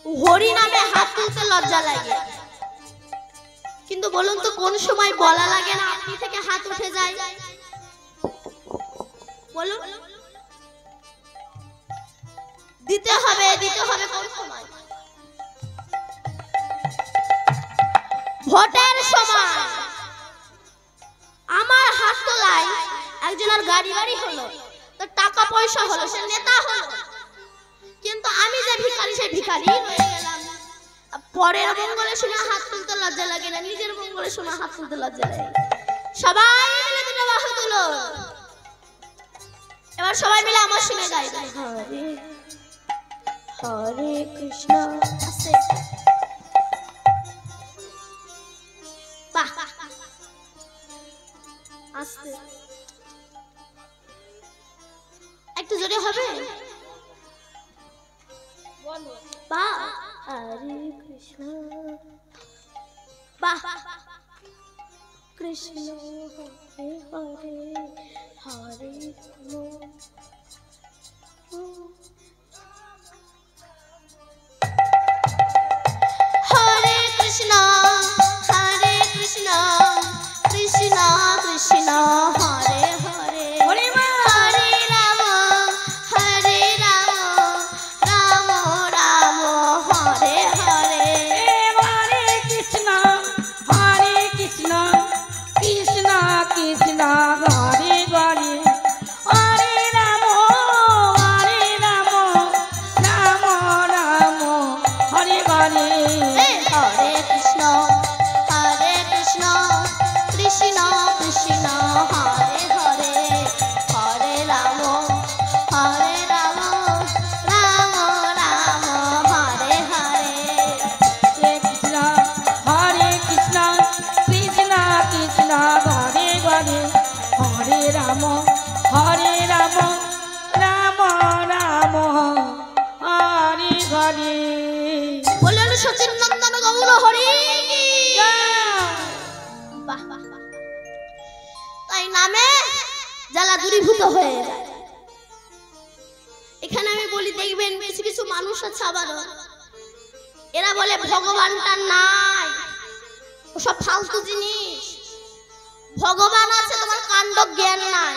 হরি নামে হাত তুলতে লজ্জা লাগে, কিন্তু বলুন তো কোন সময় বলা লাগে না আপনি থেকে হাত উঠে যায়? বলুন, দিতে হবে কোন সময়? ভোটের সময় আমার হাত তোলায় একজনের গাড়ি বাড়ি হলো, তো টাকা পয়সা হলো, সে নেতা হলো, কিন্তু আমি যে ভিখারি সে ভিখারি হয়ে গেলাম। পরের মঙ্গলে শুনে হাত তুলতে লজ্জা লাগে না, নিজের মঙ্গলে শুনে হাত তুলতে লজ্জা লাগে। সবাই মিলে দুটো বাহু তুলো, এবার সবাই মিলে আমার শুনে গাই, হরে হরে কৃষ্ণ। বাহ, আস্তে একটু জোরে হবে। বাহ, হরে কৃষ্ণ, বাহ কৃষ্ণ হরে হরে, হরে রাম। হরে কৃষ্ণ হরে কৃষ্ণ, কৃষ্ণ কৃষ্ণ হরে হরে, হরে রাম হরে রাম, রাম রাম হরে হরে। হরে কৃষ্ণ কৃষ্ণ কৃষ্ণ হরে হরে, হরে রাম রাম রাম হরে হরে। হরে কৃষ্ণ কৃষ্ণ কৃষ্ণ হরে হরে, হরে রাম রাম রাম হরে হরে। কৃষ্ণ হরে কৃষ্ণ কৃষ্ণ কৃষ্ণ হরে হরে, হরে রাম রাম রাম হরে হরে। বললেন সচিন নন্দন গৌর হরি। তাই নামে জ্বালা দূরীভূত হয়ে যায়। এখানে আমি বলি, দেখবেন কিছু কিছু মানুষ আছে আবারও এরা বলে ভগবানটা নাই, ওসব ফালতু জিনিস। ভগবান আছে, তোমার কাণ্ড জ্ঞান নাই।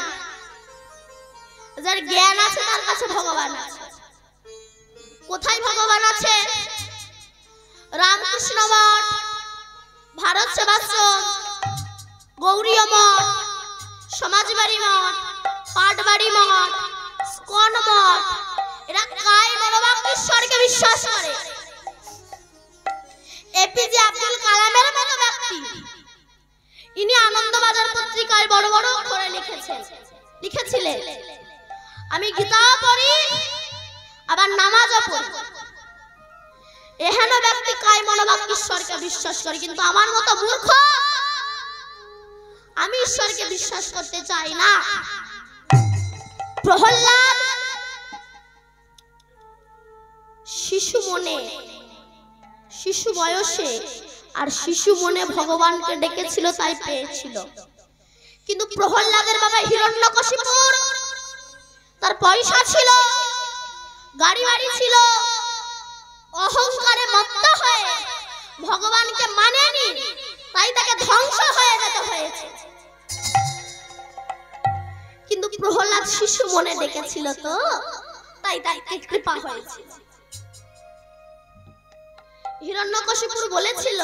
যার জ্ঞান আছে তার কাছে ভগবান আছে। কোথায় ভগবান আছে? রামকৃষ্ণ মঠ, ভারত সেবাশ্রম, গৌরীয় মঠ, সমাজবাড়ি মঠ, পাটবাড়ি মঠ, স্কন মঠ, এরা কায় মনোবাক্যেশ্বরকে বিশ্বাস করে। এপিজে আব্দুল কালামের মতো ব্যক্তি, ইনি আনন্দবাজার পত্রিকায় বড় বড় করে লিখেছিলেন, আমি গীতা পড়ি আবার নামাজও পড়ি। এহেন ব্যক্তি কায় মনোবাক্যেশ্বরকে বিশ্বাস করে, কিন্তু আমার মতো মূর্খ আমি ঈশ্বরকে বিশ্বাস করতে চাই না। প্রহ্লাদ শিশু বয়সে আর শিশু মনে ভগবানকে ডেকেছিল, তাই পেয়েছিল। কিন্তু প্রহ্লাদের বাবা হিরণ্যকশিপুর, তার পয়সা ছিল, গাড়ি বাড়ি ছিল, অহংকারে মত্ত হয়ে ভগবানকে মানেনি, তাই তাকে ধ্বংস হয়ে যেতে হয়েছে। কিন্তু প্রহ্লাদ শিশু মনে ডেকেছিল, তো তাই তাকে কৃপা হয়েছে। হিরণ্যকশিপুর বলেছিল,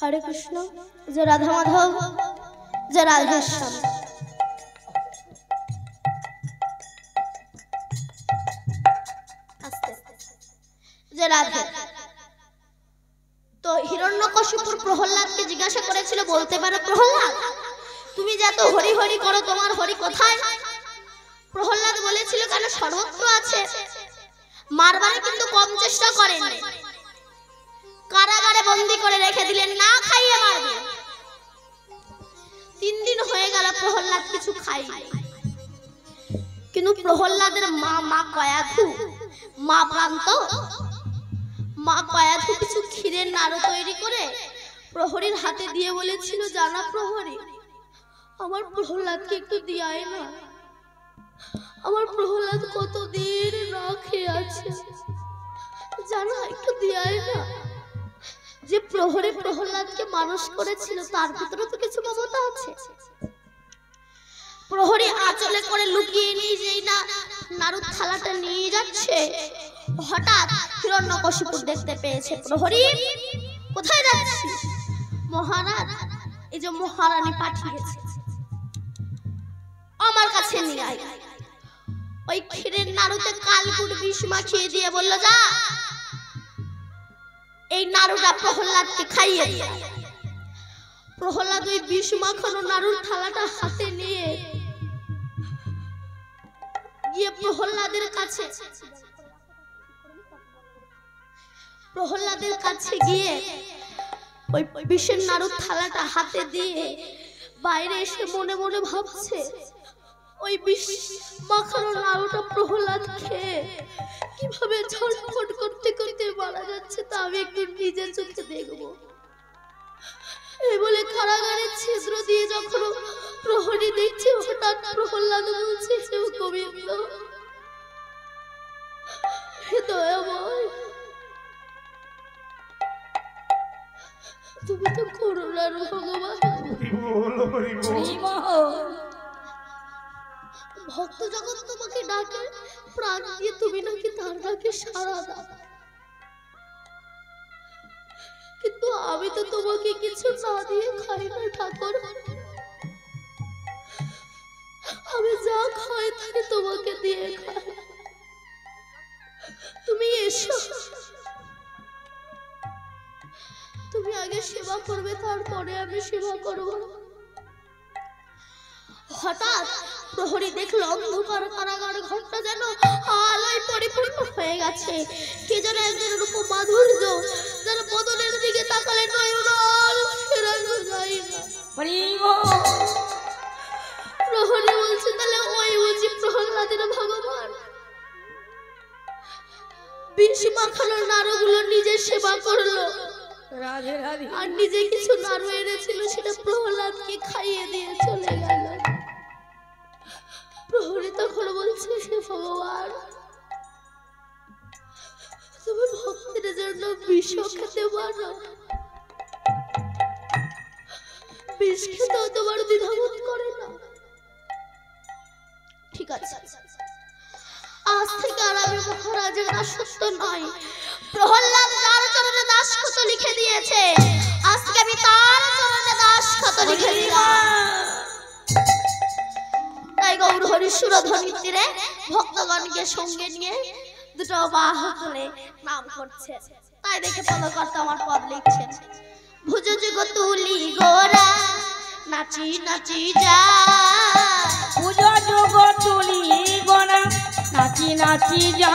हरे कृष्ण जय राधा माधव जय राधेश्याम। जय राधे। तो हिरण्यकशिपुर प्रहलाद के जिज्ञासा करेছিল, বলতে পারো প্রহ্লাদ তুমি যে এত হরি হরি করো, তোমার হরি কোথায়? প্রহ্লাদ বলেছিল কেন সর্বত্র আছে। মারবারে কিন্তু কম চেষ্টা করেন, কারাগারে বন্দী করে রেখে দিলেন, না খাইয়ে মারবে। 3 দিন হয়ে গেল প্রহ্লাদ কিছু খায়নি। কিন্তু প্রহ্লাদের মা কয়াধু, মা প্রান্ত, মা কয়াধু কিছু ক্ষীরের নাড়ু তৈরি করে প্রহরীর হাতে দিয়ে বলেছিল, জানা প্রহরী, আমার প্রহ্লাদকে একটু দিয়াই না, আমার প্রহ্লাদ কতদিন না খেয়ে আছে, জানা একটু দিয়াই না। যে প্রহরী প্রহ্লাদকে মানুষ করেছিল তার ভিতরে তো কিছু মমতা আছে। প্রহরী আঁচলে করে লুকিয়ে নিয়ে যেই না নাড়ুর থালাটা নিয়ে যাচ্ছে, হঠাৎ হিরণ্যকশিপুর দেখতে পেয়েছে। প্রহরী, কোথায় যাচ্ছিস? মহারাজ, এই যে মহারানী পাঠিয়েছে, আমার কাছে নিয়ে আয়। ওই ক্ষীরের নাড়ুতে কালকুট বিষ মাখিয়ে দিয়ে বলল, যা এই নাড়ুটা প্রহ্লাদকে খাইয়ে দে। প্রহ্লাদ ওই বিষ মাখানো নাড়ুর থালাটা হাতে নিয়ে গিয়ে প্রহ্লাদের কাছে গিয়ে ওই বিষের নাড়ুর থালাটা হাতে দিয়ে বাইরে এসে মনে মনে ভাবছে, ওই বিষ মাখানো নাড়ুটা প্রহ্লাদ খেয়ে কিভাবে ছটফট করতে করতে মারা যাচ্ছে তা আমি একদিন নিজের চোখে দেখবো। এই বলে কারাগারের ছিদ্র দিয়ে যখন প্রহরী দেখছে, হঠাৎ প্রহ্লাদ বলছে, হে গোবিন্দ, হে দয়াময়, তুমি তো করুণার ভগবান। ভক্ত যখন তোমাকে ডাকে প্রাণ দিয়ে, তুমি নাকি তার ডাকে সাড়া দাও। কিন্তু আমি তো তোমাকে কিছু না দিয়ে খাই না ঠাকুর, আমি যা খাই তাকে তোমাকে দিয়ে খাই। তুমি এসো, তুমি আগে সেবা করবে, তারপরে আমি সেবা করব। হঠাৎ প্রহরী দেখলো অন্ধকার কারাগার ঘরটা যেন আলোয় পরিপূর্ণ হয়ে গেছে। কে যেন একজনের রূপ মাধুর্য, যেন বদনের দিকে তাকালে নয়ন আর ফেরানো যায় না। প্রহরী বলছে, তাহলে ওই বুঝি প্রহ্লাদের ভগবান? বিষ মাখানো নাড়ুগুলো নিজে সেবা করলো, আর নিজে কিছু নাড়ু এনেছিল সেটা প্রহ্লাদকে খাইয়ে দিয়ে চলে গেল। প্রহরী তখন বলছে, হে ভগবান, তুমি ভক্তের জন্য বিষ খেতে পারো, বিষ খেতেও তোমার দ্বিধাবোধ করে না। ঠিক আছে, আজ থেকে আর আমি মহারাজের দাসত্ব নয়। প্রহ্লাদ যার চরণে দাসত্ব লিখে দিয়েছে, আজ থেকে আমি তার চরণে দাসত্ব লিখে দিলাম। তাই গৌর হরিশুর ধ্বনির তীরে ভক্তগণকে সঙ্গে নিয়ে দুটো বাহ তুলে নাম করছে। তাই দেখে পদকর্তা আমার পদ লিখছেন, ভুজ যুগ তুলি গোরা নাচি নাচি যা, ভুজ যুগ তুলি গোরা নাচি নাচি যা,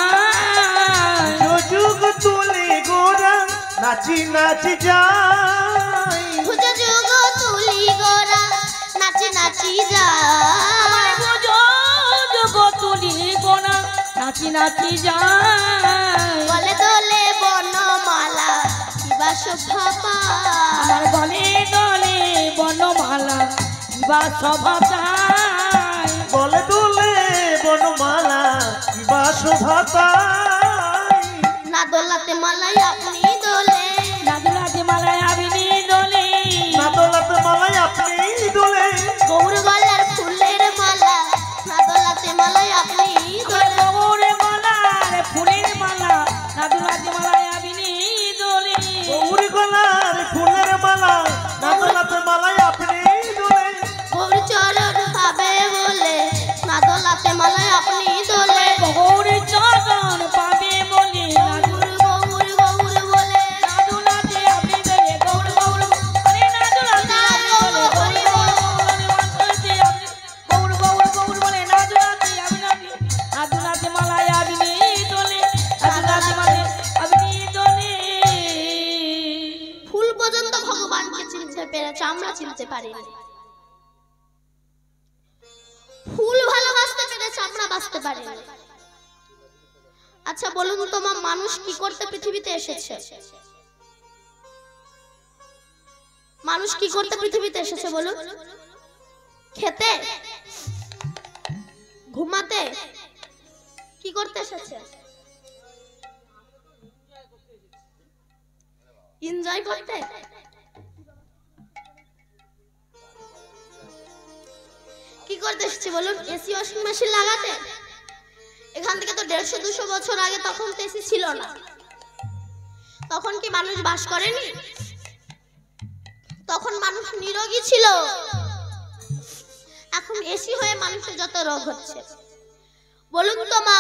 যুগ তুলি গোরা নাচি নাচি যাই, ভুজ যুগ তুলি গোরা নাচি নাচি যা, ভুজ যুগ তুলি গোরা নাচি নাচি যা, বলে দোলে বনমালা কিবা শোভা পায়, আমার গলে দলে বনমালা কিবা শোভা পায়, বলে দোলে বনমালা কিবা শোভা পায়, না দোলাতে মালাই আপনি দোলে, না দোলাতে মালায় আপনি দোলে, না দোলাতে মালাই আপনি দোলে, গৌর গলার ফুলের মালা, না দোলাতে মালাই আপনি দোলে, গৌর গলার ফুলের মালা, না দোলাতে মালায় আপনি দোলে, গৌর গলার ফুলের মালা, না দোলাতে মালাই আপনি দোলে, গৌর চরণ পাবে বলে, না দোলাতে মালাই আপনি দোলে, গৌর চরণ পাবে বলে, গৌর গৌর গৌর বলে, পারিনি। ফুল ভালোবাসতে পেরেছে, আমরা বাঁচতে পারিনি। আচ্ছা বলুন তোমার মানুষ কি করতে পৃথিবীতে এসেছে? মানুষ কি করতে পৃথিবীতে এসেছে বলুন? খেতে, ঘুমাতে, কি করতে এসেছে? এনজয় করতে। কি করতে এসেছে বলুন? এসি ওয়াশিং মেশিন লাগাতে। এখান থেকে তো 150-200 বছর আগে তখন তো এসি ছিল না। তখন কি মানুষ বাস করেনি? তখন মানুষ নিরোগী ছিল। এখন এসি হয়ে মানুষের যত রোগ হচ্ছে। বলুন তো মা,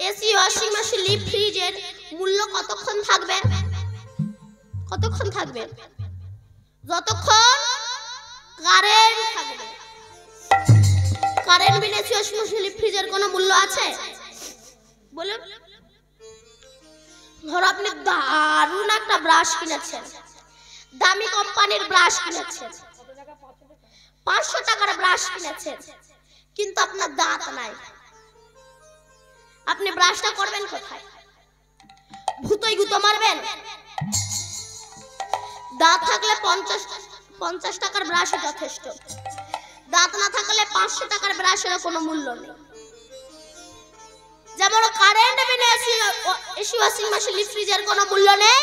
এসি ওয়াশিং মেশিন লিপ ফ্রিজের মূল্য কতক্ষণ থাকবে? কতক্ষণ থাকবে? যতক্ষণ কারেন্ট থাকবে। কারেন্ট বিনা এসি ওয়াশিং মেশিন লিপ ফ্রিজের কোনো মূল্য আছে বলুন? ধরো আপনি দারুণ একটা ব্রাশ কিনেছেন, দামি কোম্পানির ব্রাশ কিনেছেন, 500 টাকার ব্রাশ কিনেছেন, কিন্তু আপনার দাঁত নাই। আপনি ব্রাশটা করবেন কোথায়? ভূতই গুঁতো মারবেন? দাঁত থাকলে 50 টাকার ব্রাশই যথেষ্ট। দাঁত না থাকলে 500 টাকার ব্রাশের কোনো মূল্য নেই। যেমন কারেন্ট বিনা এসি ওয়াশিং মেশিন লিপ ফ্রিজের কোনো মূল্য নেই,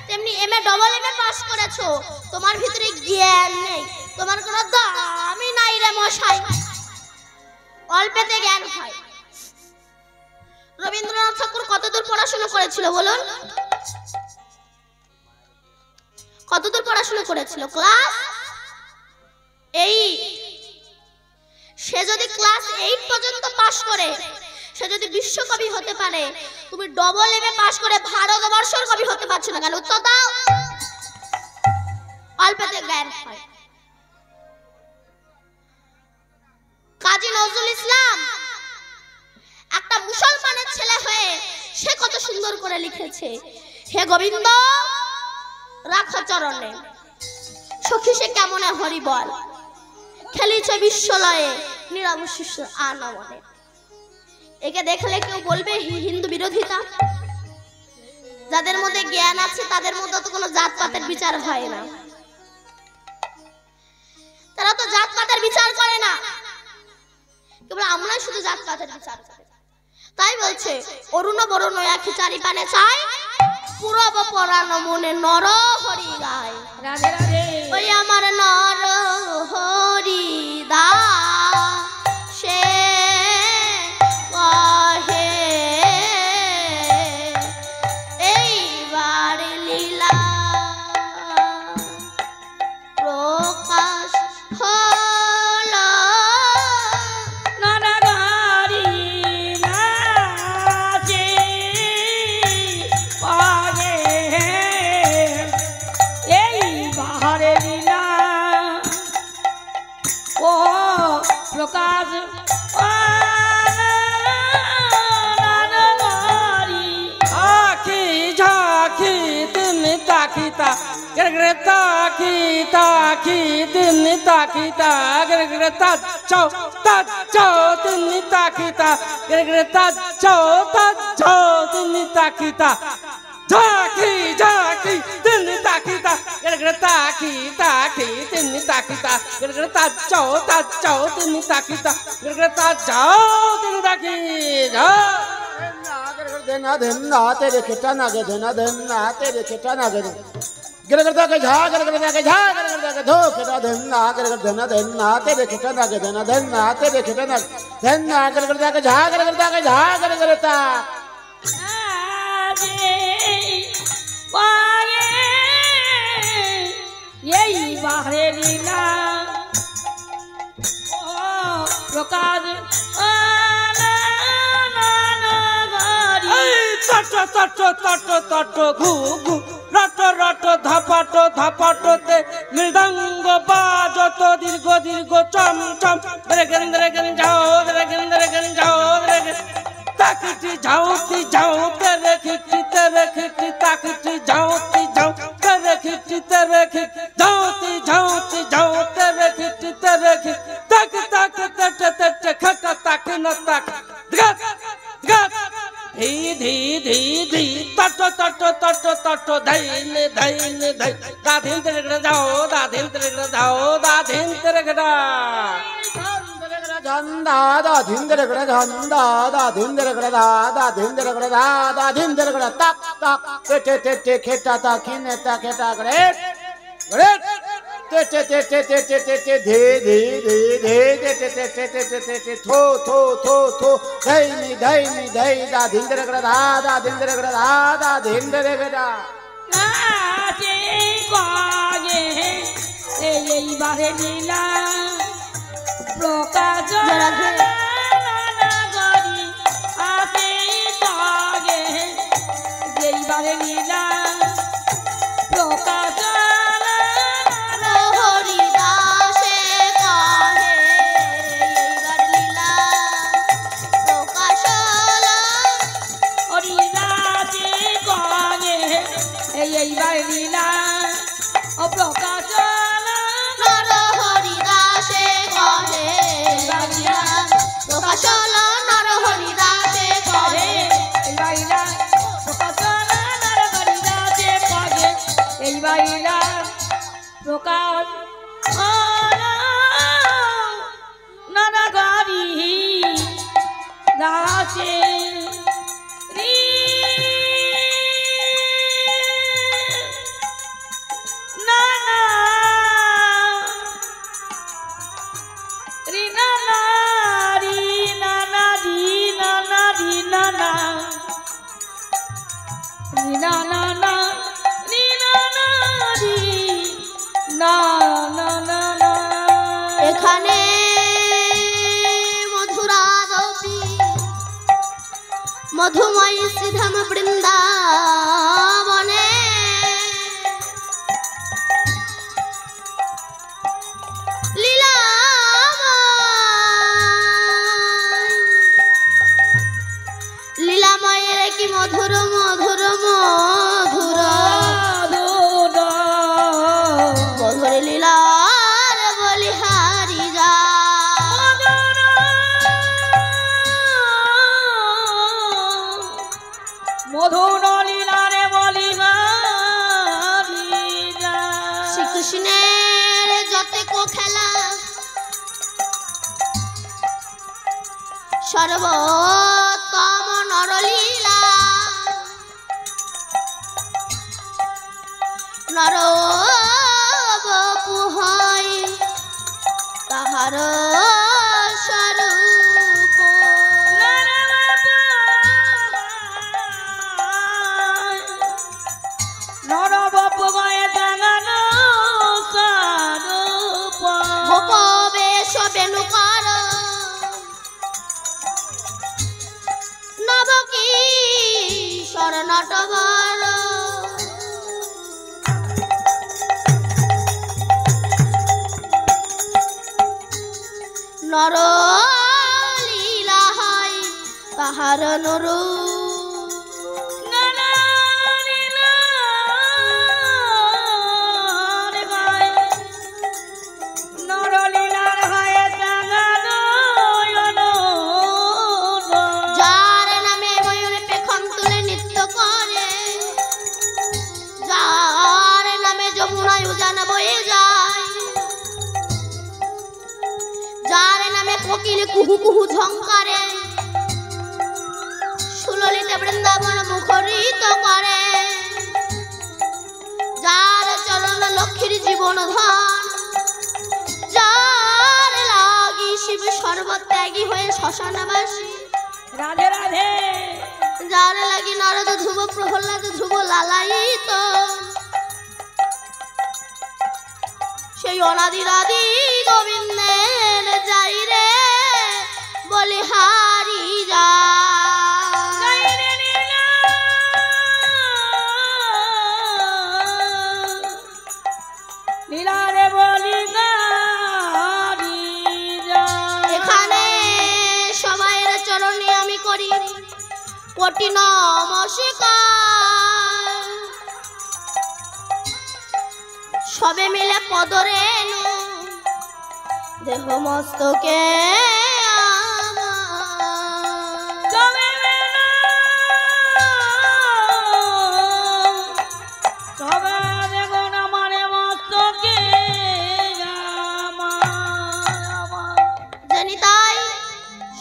তেমনি এমএ ডবল এমএ পাস করেছো, তোমার ভিতরে জ্ঞান নেই, তোমার কোনো দামই নাই রে মশাই। অল্পেতে জ্ঞান হয়। রবীন্দ্রনাথ ঠাকুর কতদূর পড়াশোনা করেছিল বলুন? কতদূর পড়াশোনা করেছিল? ক্লাস 8। সে যদি ক্লাস 8 পর্যন্ত পাস করে, সে যদি বিশ্বকবি হতে পারে, তুমি ডবল এমএ পাস করে ভারতবর্ষের কবি হতে পারছো না কেন? উত্তর দাও। অল্পতে জ্ঞান হয়। কাজী নজরুল ইসলাম একটা মুসলমানের ছেলে হয়ে সে কত সুন্দর করে লিখেছে, হে গোবিন্দ রাখো চরণে, সখী সে কেমনে হরি বল, খেলিছে বিশ্বলয়ে নীরব শিষ্য আনমনে। একে দেখলে কেউ বলবে হিন্দু বিরোধিতা? যাদের মধ্যে জ্ঞান আছে তাদের মধ্যে তো কোনো জাতপাতের বিচার হয় না। তারা তো জাতপাতের বিচার করে না, কেবল আমরা শুধু জাতপাতের বিচার করি। তাই বলছে অরুণ বরুণ একই চারি পানে চাই, পুরব পরাণ মনে নর হরি গায়। রাধে রাধে। ওই আমার নর হরি দা সে কহে এইবার লীলা প্রকাশ হল নানাগারি নাচে পাগে এই বাহারে লীলা ও প্রকাশ নানাগারি আখি ঝাঁকি দিন তাকিতা গরগর তাকি দিন তাকিতা গরগর তাচ্চো দিন তাকিতা গরগর তাচ্চো দিন তাকিতা ঝাঁকি দিন তাকিতা গরগর তাকি দিন তাকিতা গরগর তাচ্চো দিন তাকিতা গরগর তাচ্চো দিন তাকি देना देना तेरे किटा ना गे देना देना तेरे किटा ना गे गिरगिरता के झा गिरगिरता के झा गिरगिरता के धो किटा देना गिरगिर देना देना तेरे किटा ना गे देना देना तेरे किटा ना देना गिरगिरता के झा गिरगिरता এই বাহারে লীলা ও প্রকাশ তট ঘু ঘু রট রট ধাপাট ধাপাটতে মৃদঙ্গ বাজত দীর্ঘ দীর্ঘ চম চম রেগেন রেগেন যাও রেগেন রেগেন যাও রেগেন তাকিটি ঝাউতি ঝাউ তেরে খিটি তাকিটি ঝাউতি ঝাউ তেরে खिट्टी तेरे खिट झाँती झाँती झाँते रे खिट्टी तेरे खिट तक तक तट तट खट तक न तक धगत धगत धी धी धी धी तट तट तट तट धैल धैल धै दाधिन तेरे गड़ा जाओ दाधिन तेरे गड़ा जाओ दाधिन तेरे गड़ा झंडा दा धिंदर गड़ा झंडा दा धिंदर गड़ा दा धिंदर गड़ा दा धिंदर गड़ा तक तक ते ते ते खेता ता खिने ता खेता गड़े गड़े ते ते ते ते ते ते ते ते धे धे धे धे ते ते ते ते ते ते ते थो थो थो थो धैनी धैनी धै दा धिंदर गड़ा दा धिंदर गड़ा दा धिंदर गड़ा নাচে গায়ে এইবারে লীলা প্রকাশ নাগরি আসে গায়ে এইবারে লীলা প্রকাশ হরি দাসে কহে এইবার লীলা প্রকাশ হরি নাচে গায়ে এইবার লীলা ও প্রকাশ নর হরি দাসে কহে এইবার লীলা প্রকাশ নর হরি দাসে কহে এইবার লীলা প্রকাশ নাগরি নাচে গায়ে এইবার লীলা প্রকাশ নাগরি নাচে এখানে মধুরা রবি মধুময়ী শ্রীধাম বৃন্দাবনে লীলাময়ের কি মধুর মধুর মধুর মধুর লীলার বলিহারি যা মধুর লীলারে বলি শ্রীকৃষ্ণের যতেক খেলা সর্বোত্তম নরলীলা নর বপু হয় তাহার স্বরূপ নরবপু গায়ে জাগানো স্বরূপ গোপ বেশ বেণুকার নবকিশোর নটবর নর লীলা হয় তাহার নরু নরলীলার গায়ে জাগানো যার নামে ময়ূর পেখম তুলে নৃত্য করে যার নামে যমুনায় উজান বয়ে যায় যার নামে কোকিল কুহু কুহু ঝংকারে সুললিত বৃন্দাবন মুখরিত করে যার চরণ লক্ষ্মীর জীবন ধন যার লাগি শিব সর্বত্যাগী হয়ে শ্মশানবাসী রাধে রাধে যার লাগি নারদ ধ্রুব প্রহ্লাদ ধ্রুব লালায়িত সেই অনাদিরাদি গোবিন্দের যাই রে বলিহারি যা লীলারে বলি এখানে সবাইয়ের চরণে আমি করি কোটি নমস্কার সবে মিলে পদরেণু দেহ মস্তকে তবে তবে দেখুন আমার মস্তকে জানি তাই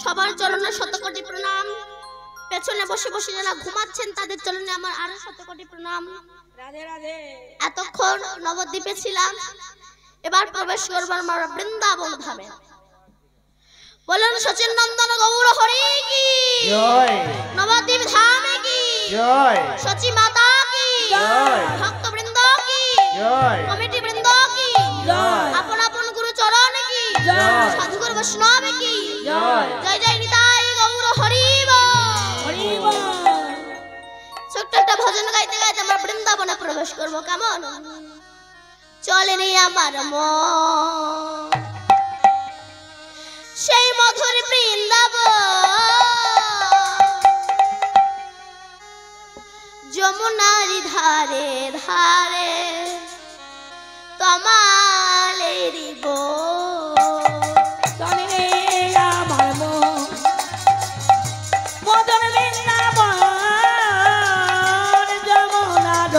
সবার চরণে শতকোটি প্রণাম। পেছনে বসে বসে যারা ঘুমাচ্ছেন তাদের চরণে আমার আরো শতকোটি প্রণাম। রাধে রাধে। এতক্ষণ নবদ্বীপে ছিলাম, এবার প্রবেশ করবো আমার বৃন্দাবন ধামে। বলুন সচিন নন্দন গৌর হরি কি জয় নবদ্বীপ ধামে কি জয় সচি মাতা কি জয় ভক্ত বৃন্দ কি জয় কমিটি বৃন্দ কি জয়। আপন আপন গুরু চরণ কি জয়। সাধুগুরু বৈষ্ণব কি জয়। জয় জয় নিতাই গৌর হরি বল। হরি বল। ছোট্ট একটা ভজন গাইতে গাইতে আমরা বৃন্দাবনে প্রবেশ করব। কেমন চলেনি আমার মন সেই মধুর বৃন্দাবন, যমুনারি ধারে ধারে তমালেরি বন। চলে রে আমার মন মদন বৃন্দাবন, যমুনার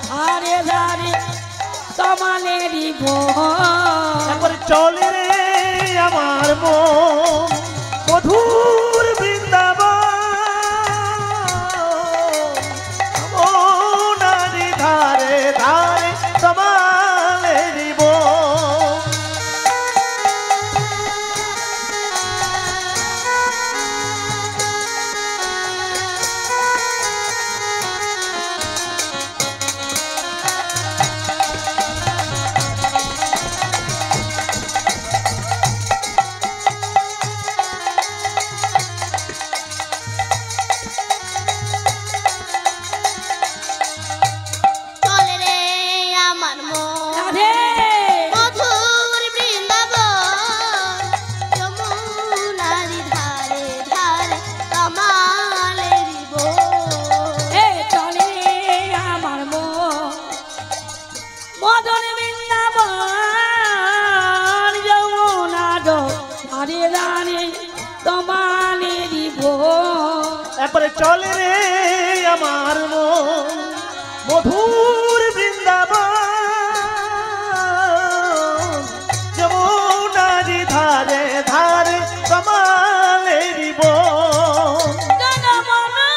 ধারে ধারে তমালেরি বন। একবার চলে রে আমার মন মধুর বৃন্দাবন, যমুনারি ধারে ধারে তমালেরি বন। চলে রে আমার মন রাধে মধুর বৃন্দাবন, যমুনারি ধারে ধারে তমালেরি বন। এ চলে আমার মন মদন বৃন্দাবন, যমুনার ধারে ধারে তমালেরি বন। একবারে চলে রে আমার মন মধুর বৃন্দাবন, যমুনারি ধারে ধারে তমালেরি বন। জনমনা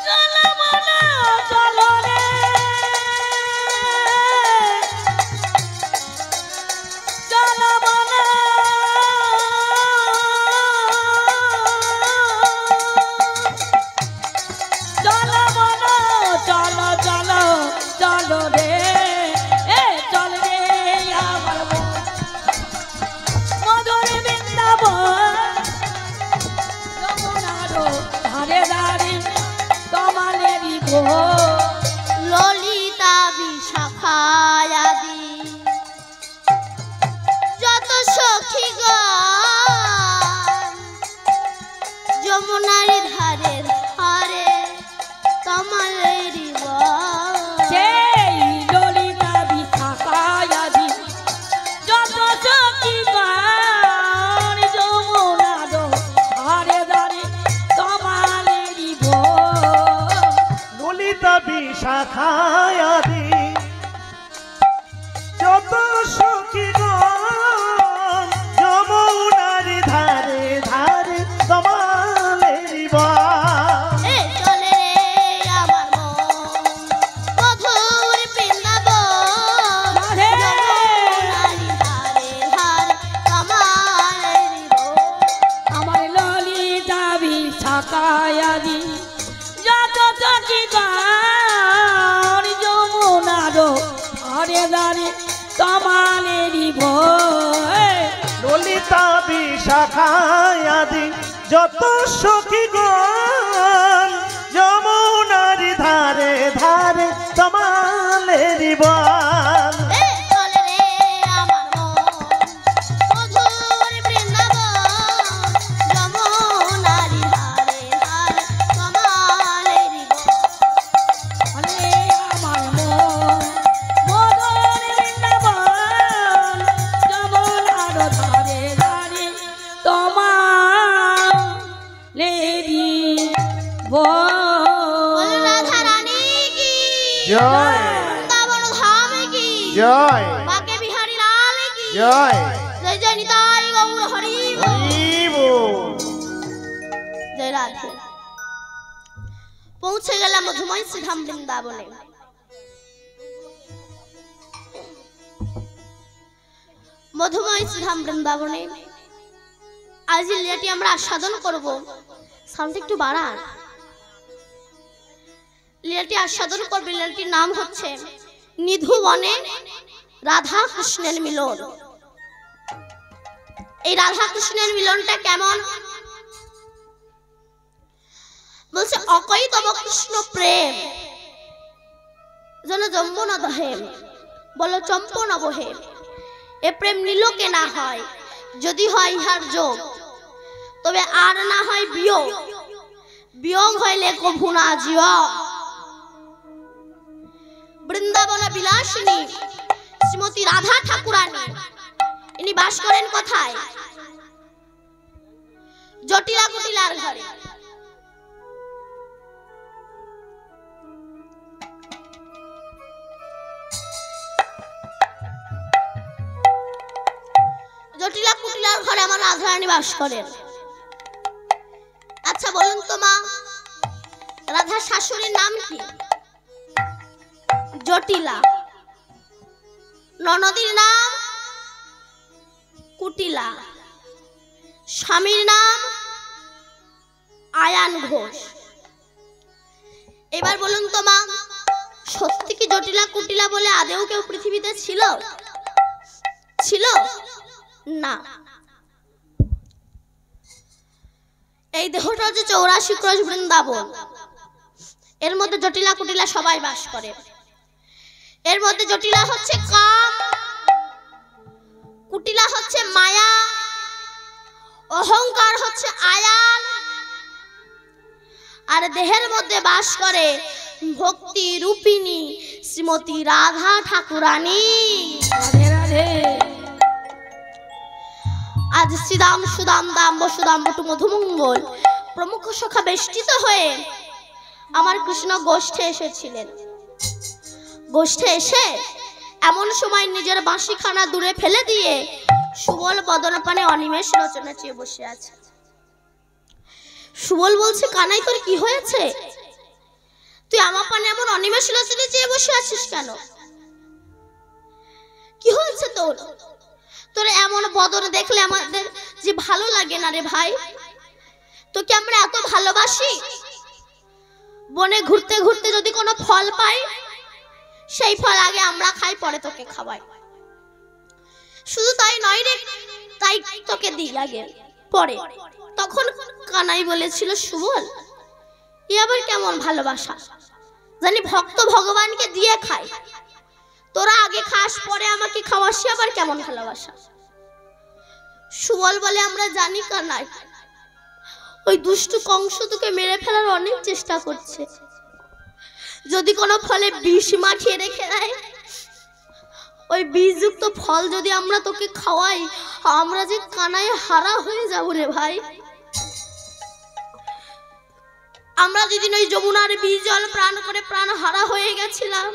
জনমনা চলো রে জনমনা জনমনা চলো চলো চলো রে এ চল রে আমার মন মধুর বৃন্দাবন, যমুনার ধারে ধারে তমালেরি বন। ললিতা বিশাখায়াদি যত সখীগণ, যমুনারি ধারে ধারে তমালেরি বন। সেই ললিতা বিশাখায়াদি যত সখীগণ, যমুনার ধারে ধারে তমালেরি বন। ললিতা বিশাখায়াদি যত সখীগণ, যমুনারি ধারে ধারে তমালেরি বন। এ চলে রে আমার মন মধুর বৃন্দাবন, রাধে। যমুনারি ধারে ধারে তমালেরি বন। আমার ললিতা বিশাখায়াদি যত সখীগণ, যমুনার ধারে ধারে তমালেরি বন। ললিতা বিশাখায়াদি যত সখীগণ, যমুনারি ধারে ধারে তমালেরি বন। এ চলে রে আমার মন মধুর বৃন্দাবন, যমুনারি ধারে ধারে তমালেরি বন। হরে জয় বাকে বিহারী লাল কি জয় জয় জয় নিতাই গৌর হরি বল। হরি বল। জয় রাধে। পৌঁছে গেলাম মধুময় শ্রীধাম বৃন্দাবনে। মধুময় শ্রীধাম বৃন্দাবনে আজ যে লীলাটি আমরা আস্বাদন করব, সাউন্ড একটু বাড়ান। লীলাটি আস্বাদন করবে, লীলাটির নাম হচ্ছে নিধু বনে রাধা কৃষ্ণের মিলন। এই রাধা কৃষ্ণের মিলনটা কেমন বলছে, অকই তব কৃষ্ণ প্রেম যেন যম্বন দহেম, বলো চম্পন অবহেম। এ প্রেম নীলকে না হয়, যদি হয় ইহার যোগ, তবে আর না হয় বিয়োগ, বিয়োগ হইলে কভু না জিও। বৃন্দাবন বিলাসিনী শ্রীমতী রাধা ঠাকুরানী, ইনি বাস করেন কোথায়? জটিলা কুটিলার ঘরে। জটিলা কুটিলার ঘরে আমার রাধারানী বাস করেন। আচ্ছা বলুন তো মা, রাধার শাশুড়ির নাম কি? জটিলা। ননদীর নাম কুটিলা। স্বামীর নাম আয়ান ঘোষ। এবার বলুন তো মা, সত্যি কি জটিলা কুটিলা বলে আদেও কেউ পৃথিবীতে ছিল? ছিল না। এই দেহটা হচ্ছে 84 ক্রোশ বৃন্দাবন, এর মধ্যে জটিলা কুটিলা সবাই বাস করে। এর মধ্যে জটিলা হচ্ছে কাম, কুটিলা হচ্ছে মায়া, অহংকার হচ্ছে আয়ান, আর দেহের মধ্যে বাস করে ভক্তি রূপিণী শ্রীমতী রাধা ঠাকুরানী। রাধে রাধে। আজ শ্রীদাম সুদাম দাম বসুদাম বটু মধুমঙ্গল প্রমুখ সখা বেষ্টিত হয়ে আমার কৃষ্ণ গোষ্ঠে এসেছিলেন। গোষ্ঠে এসে এমন সময় নিজের বাঁশিখানা দূরে ফেলে দিয়ে সুবল বদনপানে অনিমেষ রচনা চেয়ে বসে আছে। সুবল বলছে, কানাই তোর কি হয়েছে? তুই আমার পানে এমন অনিমেষ রচনা চেয়ে বসে আছিস কেন? কি হয়েছে তোর? তোর এমন বদন দেখলে আমাদের যে ভালো লাগে না রে ভাই। তোকে আমরা এত ভালোবাসি, বনে ঘুরতে ঘুরতে যদি কোনো ফল পাই, সেই ফল আগে আমরা খাই, পরে তোকে খাওয়াই। শুধু তাই নয় রে, তাই তোকে দিই আগে পরে। তখন কানাই বলেছিল, সুবল এ আবার কেমন ভালোবাসা? জানি ভক্ত ভগবানকে দিয়ে খায়, তোরা আগে খাস পরে আমাকে খাওয়াসি, আবার কেমন ভালোবাসা? সুবল বলে, আমরা জানি কানাই, ওই দুষ্টু কংস তোকে মেরে ফেলার অনেক চেষ্টা করছে। যদি কোনো ফলে বিষ মাখিয়ে রেখে দেয়, ওই বিষযুক্ত ফল যদি আমরা তোকে খাওয়াই, আমরা যে কানায় হারা হয়ে যাবো রে ভাই। আমরা যেদিন ওই যমুনার বীজ জল প্রাণ করে প্রাণ হারা হয়ে গেছিলাম,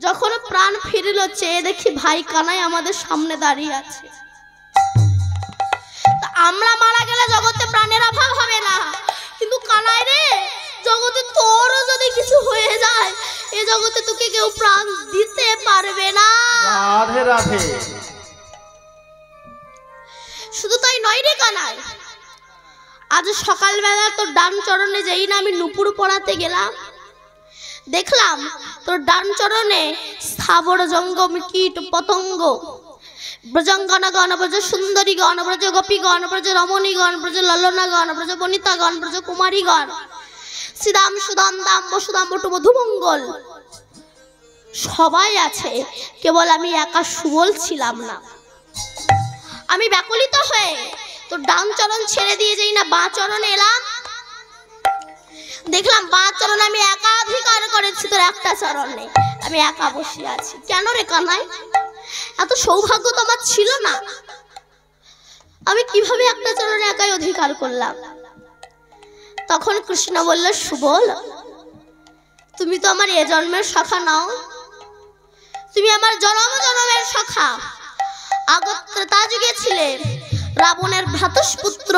যখন প্রাণ ফিরল, চেয়ে দেখি ভাই কানাই আমাদের সামনে দাঁড়িয়ে আছে। আমরা মারা গেলে জগতে প্রাণের অভাব হবে না, কিন্তু কানাই রে, জগতে তোরও যদি কিছু হয়ে যায়, এই জগতে তোকে কেউ প্রাণ দিতে পারবে না। রাধে রাধে। শুধু তাই নয় রে কানাই, আজ সকালবেলা তোর ডান চরণে যেই না আমি নুপুর পড়াতে গেলাম, দেখলাম তোর ডান চরণে স্থাবর জঙ্গম কীট পতঙ্গ, ব্রজঙ্গন গণ, ব্রজ সুন্দরী গণ, ব্রজ গোপী গণ, ব্রজ রমণী গণ, ব্রজ ললনা গণ, ব্রজ বনিতা গণ, ব্রজ কুমারী গণ, শ্রীদাম সুদাম দাম বসুদাম বটু মধুমঙ্গল সবাই আছে, কেবল আমি একা সুবল ছিলাম না। আমি ব্যাকুলিত হয়ে তোর ডান চরণ ছেড়ে দিয়ে যাই না বাঁ চরণে এলাম, দেখলাম বাঁ চরণ আমি একাধিকার করেছি, তোর একটা চরণ নেই, আমি একা বসে আছি। কেন রে কানাই? এত সৌভাগ্য তো আমার ছিল না, আমি কিভাবে একটা চরণে একাই অধিকার করলাম? তখন কৃষ্ণ বলল, সুবল তুমি তো আমার এ জন্মের সখা নাও, তুমি আমার জনম জনমের সখা, আগত ত্রেতা যুগে ছিলে রাবণের ভ্রাতুষ্পুত্র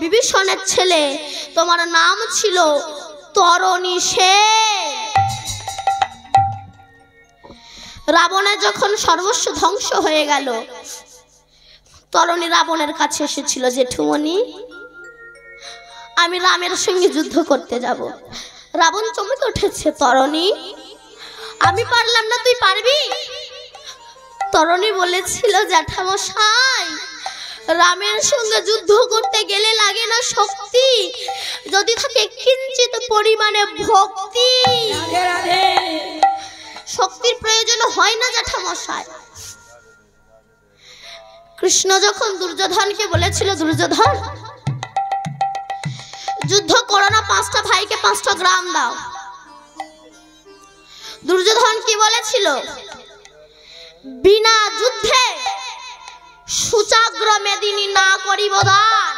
বিভীষণের ছেলে, তোমার নাম ছিল তরণী সেন। রাবণের যখন সর্বস্ব ধ্বংস হয়ে গেল, তরণী রাবণের কাছে এসেছিল, জেঠুমণি আমি রামের সঙ্গে যুদ্ধ করতে যাব। রাবণ চমকে উঠেছে, তরণী আমি পারলাম না, তুই পারবি? তরণী বলেছিল, জ্যাঠামশাই রামের সঙ্গে যুদ্ধ করতে গেলে লাগে না শক্তি, যদি থাকে কিঞ্চিত পরিমাণে ভক্তি। রাধে রাধে। শক্তির প্রয়োজন হয় না জ্যাঠামশাই। কৃষ্ণ যখন দুর্যোধনকে বলেছিল, দুর্যোধন যুদ্ধ করো না, 5টা ভাইকে 5টা গ্রাম দাও। দুর্যোধন কি বলেছিল? বিনা যুদ্ধে সূচাগ্র মেদিনী না করিব দান।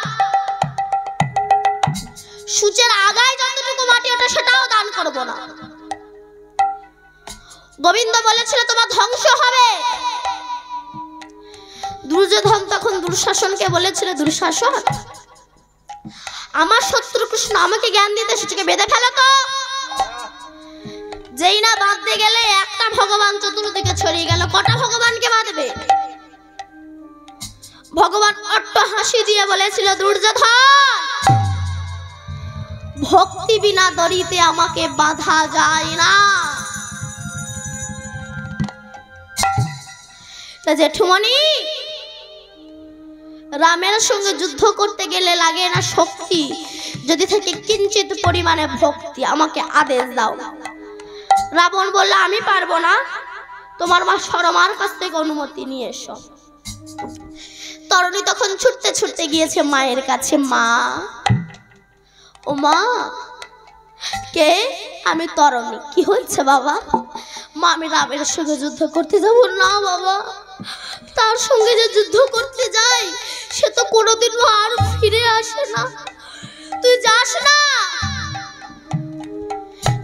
সূচের আগায় যতটুকু মাটি ওঠে সেটাও দান করব না। গোবিন্দ বলেছিল তোমার ধ্বংস হবে। দুর্যোধন তখন দুঃশাসনকে বলেছিল, দুঃশাসন আমার শত্রু কৃষ্ণ আমাকে জ্ঞান দিতে সেটাকে বেঁধে ফেলো তো। যেই না বাঁধতে গেলে একটা ভগবান চতুর্দিকে ছড়িয়ে গেল। কটা ভগবানকে বাঁধবে? ভগবান অট্ট হাসি দিয়ে বলেছিল, দুর্যোধন ভক্তি বিনা দড়িতে আমাকে বাঁধা যায় না। জেঠুমণি রামের সঙ্গে যুদ্ধ করতে গেলে লাগে না শক্তি, যদি থাকে কিঞ্চিত পরিমাণে ভক্তি, আমাকে আদেশ দাও। রাবণ বলল, আমি পারবো না, তোমার মা সরমার কাছ থেকে অনুমতি নিয়ে এসো। তরণী তখন ছুটতে ছুটতে গিয়েছে মায়ের কাছে। মা, ও মা। কে? আমি তরণী। কি হয়েছে বাবা? মা আমি রামের সঙ্গে যুদ্ধ করতে যাব না বাবা, তার সঙ্গে যে যুদ্ধ করতে যাই সে তো কোনোদিনও আর ফিরে আসে না, তুই যাস না।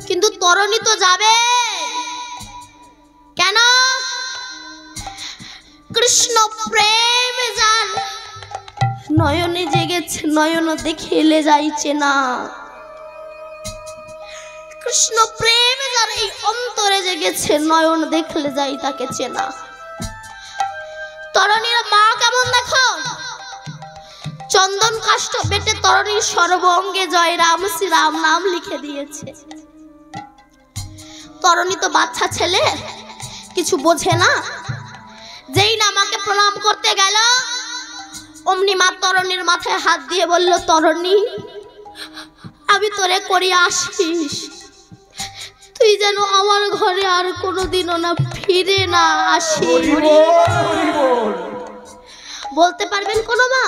কিন্তু তরণী তো যাবে। কেন? কৃষ্ণ প্রেম জান নয়নে জেগেছে, নয়ন দেখে এলে যাইছে না। কৃষ্ণ প্রেম যার এই অন্তরে জেগেছে, নয়ন দেখলে যাই তাকে চেনা। তরণীর মা কেমন দেখো, চন্দন কাষ্ঠ বেটে তরণীর সর্বঙ্গে জয় রাম শ্রী রাম নাম লিখে দিয়েছে। তরণী তো বাচ্চা ছেলে, কিছু বোঝে না। যেই না আমাকে প্রণাম করতে গেল, অমনি মা তরণীর মাথায় হাত দিয়ে বলল, তরণী আমি তোরে করি আসিস, তুই যেন আমার ঘরে আর কোনোদিনও না ফিরে না আসিস। বলতে পারবেন কোনো মা?